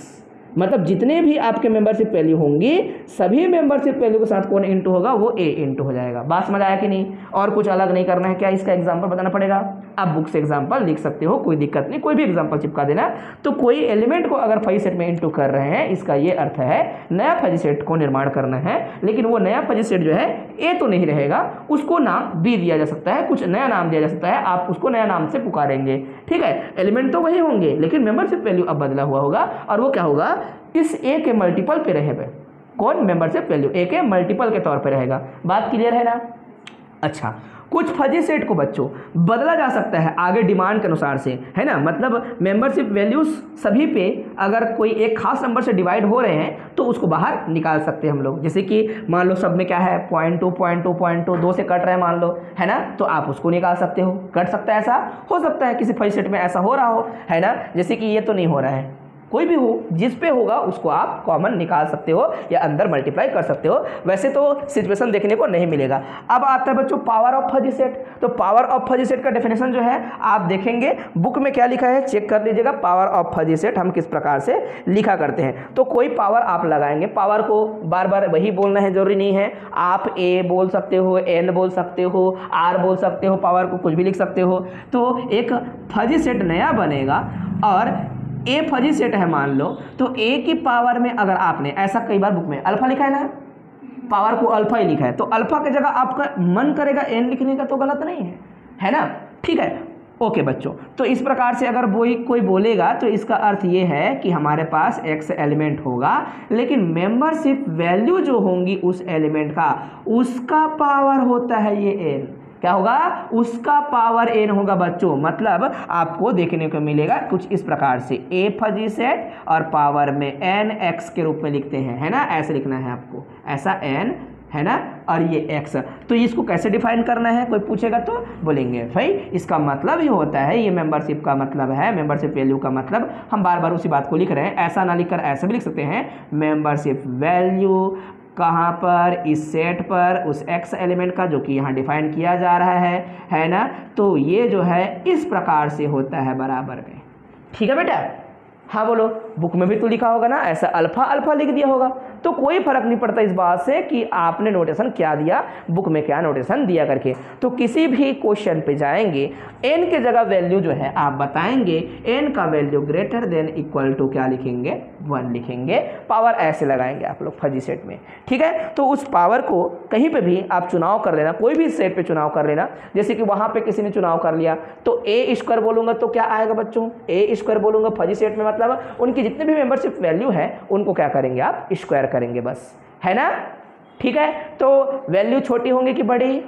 मतलब जितने भी आपके मेंबरशिप वैल्यू होंगी सभी मेंबरशिप वैल्यू के साथ कौन इंटू होगा? वो a इंटू हो जाएगा। बात समझ आया कि नहीं? और कुछ अलग नहीं करना है क्या? इसका एग्जांपल बताना पड़ेगा। आप बुक से एग्जाम्पल लिख सकते हो, कोई दिक्कत नहीं, कोई भी एग्जाम्पल चिपका देना। तो कोई एलिमेंट को अगर फजी सेट में इंटू कर रहे हैं, इसका ये अर्थ है नया फजी सेट को निर्माण करना है, लेकिन वो नया फजी सेट जो है ए तो नहीं रहेगा, उसको नाम बी दिया जा सकता है, कुछ नया नाम दिया जा सकता है, आप उसको नया नाम से पुकारेंगे, ठीक है। एलिमेंट तो वही होंगे लेकिन मेंबरशिप वैल्यू अब बदला हुआ होगा, और वो क्या होगा, इस ए के मल्टीपल पे रहेगा। कौन, मेंबरशिप वैल्यू ए के मल्टीपल के तौर पे रहेगा। बात क्लियर है ना। अच्छा, कुछ फजी सेट को बच्चों बदला जा सकता है आगे डिमांड के अनुसार से, है ना। मतलब मेंबरशिप वैल्यूज सभी पे अगर कोई एक खास नंबर से डिवाइड हो रहे हैं तो उसको बाहर निकाल सकते हैं हम लोग। जैसे कि मान लो सब में क्या है 0.2 0.2 0.2 2 से कट रहे हैं मान लो, है ना, तो आप उसको निकाल सकते हो। कट सकता है, ऐसा हो सकता है किसी फजी सेट में ऐसा हो रहा हो, है ना। जैसे कि ये तो नहीं हो रहा है, कोई भी हो, जिस पे होगा उसको आप कॉमन निकाल सकते हो या अंदर मल्टीप्लाई कर सकते हो। वैसे तो सिचुएशन देखने को नहीं मिलेगा। अब आता है बच्चों पावर ऑफ फजी सेट। तो पावर ऑफ फजी सेट का डेफिनेशन जो है आप देखेंगे बुक में क्या लिखा है, चेक कर लीजिएगा। पावर ऑफ फजी सेट हम किस प्रकार से लिखा करते हैं। तो कोई पावर आप लगाएंगे, पावर को बार बार वही बोलना है जरूरी नहीं है, आप ए बोल सकते हो, एन बोल सकते हो, आर बोल सकते हो, पावर को कुछ भी लिख सकते हो। तो एक फजी सेट नया बनेगा और ए फजी सेट है मान लो, तो ए की पावर में अगर आपने ऐसा कई बार बुक में अल्फा लिखा है ना, पावर को अल्फा ही लिखा है, तो अल्फा की जगह आपका मन करेगा एन लिखने का, तो गलत नहीं है, है ना, ठीक है। ओके बच्चों, तो इस प्रकार से अगर कोई बोलेगा तो इसका अर्थ ये है कि हमारे पास एक्स एलिमेंट होगा, लेकिन मेंबरशिप वैल्यू जो होंगी उस एलिमेंट का, उसका पावर होता है ये एन। क्या होगा, उसका पावर एन होगा बच्चों। मतलब आपको देखने को मिलेगा कुछ इस प्रकार से, ए फजी सेट और पावर में एन एक्स के रूप में लिखते हैं, है ना, ऐसे लिखना है आपको, ऐसा एन, है ना, और ये एक्स। तो इसको कैसे डिफाइन करना है, कोई पूछेगा तो बोलेंगे भाई इसका मतलब ही होता है, ये मेंबरशिप का मतलब है, मेंबरशिप वैल्यू का मतलब, हम बार बार उसी बात को लिख रहे हैं, ऐसा ना लिखकर ऐसे भी लिख सकते हैं, मेंबरशिप वैल्यू कहाँ पर, इस सेट पर उस एक्स एलिमेंट का जो कि यहाँ डिफाइन किया जा रहा है ना। तो ये जो है इस प्रकार से होता है बराबर में, ठीक है बेटा। हाँ बोलो, बुक में भी तो लिखा होगा ना, ऐसा अल्फा अल्फा लिख दिया होगा, तो कोई फर्क नहीं पड़ता इस बात से कि आपने नोटेशन क्या दिया, बुक में क्या नोटेशन दिया करके। तो किसी भी क्वेश्चन पे जाएंगे, एन के जगह वैल्यू जो है आप बताएंगे, एन का value greater than equal to क्या लिखेंगे, 1 लिखेंगे, पावर ऐसे लगाएंगे आप लोग फजी सेट में, ठीक है। तो उस पावर को कहीं पे भी आप चुनाव कर लेना, कोई भी सेट पे चुनाव कर लेना। जैसे कि वहाँ पे किसी ने चुनाव कर लिया तो ए स्क्वायर बोलूँगा तो क्या आएगा बच्चों, ए स्क्वायर बोलूँगा फजी सेट में, मतलब उनकी जितने भी मेंबरशिप वैल्यू है उनको क्या करेंगे आप, स्क्वायर करेंगे बस, है ना, ठीक है। तो वैल्यू छोटी होंगी कि बड़ी,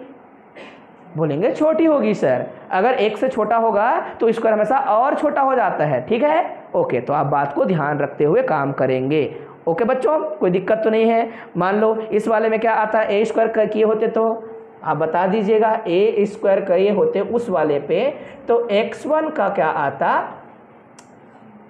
बोलेंगे छोटी होगी सर। अगर एक से छोटा होगा तो स्क्वायर हमेशा और छोटा हो जाता है, ठीक है। ओके, तो आप बात को ध्यान रखते हुए काम करेंगे। ओके बच्चों, कोई दिक्कत तो नहीं है। मान लो इस वाले में क्या आता है, ए स्क्वायर किए होते तो आप बता दीजिएगा, ए स्क्वायर किए होते उस वाले पे तो x1 का क्या आता,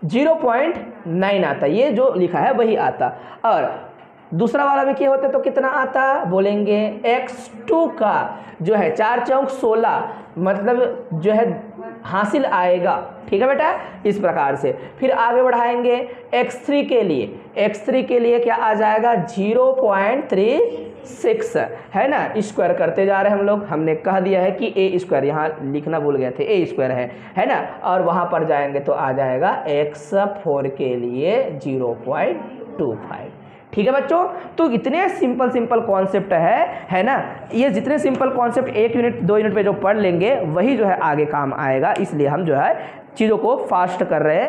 0.9 आता, ये जो लिखा है वही आता। और दूसरा वाला में क्या होते तो कितना आता, बोलेंगे x2 का जो है 4 चौक 16, मतलब जो है हासिल आएगा, ठीक है बेटा। इस प्रकार से फिर आगे बढ़ाएंगे x3 के लिए, x3 के लिए क्या आ जाएगा 0.36, है ना, स्क्वायर करते जा रहे हैं हम लोग। हमने कह दिया है कि ए स्क्वायर, यहाँ लिखना भूल गए थे, ए स्क्वायर है ना। और वहाँ पर जाएंगे तो आ जाएगा x4 के लिए 0.25, ठीक है बच्चों। तो इतने सिंपल कॉन्सेप्ट है ना। ये जितने सिंपल कॉन्सेप्ट 1 यूनिट 2 यूनिट पे जो पढ़ लेंगे वही जो है आगे काम आएगा, इसलिए हम जो है चीज़ों को फास्ट कर रहे हैं।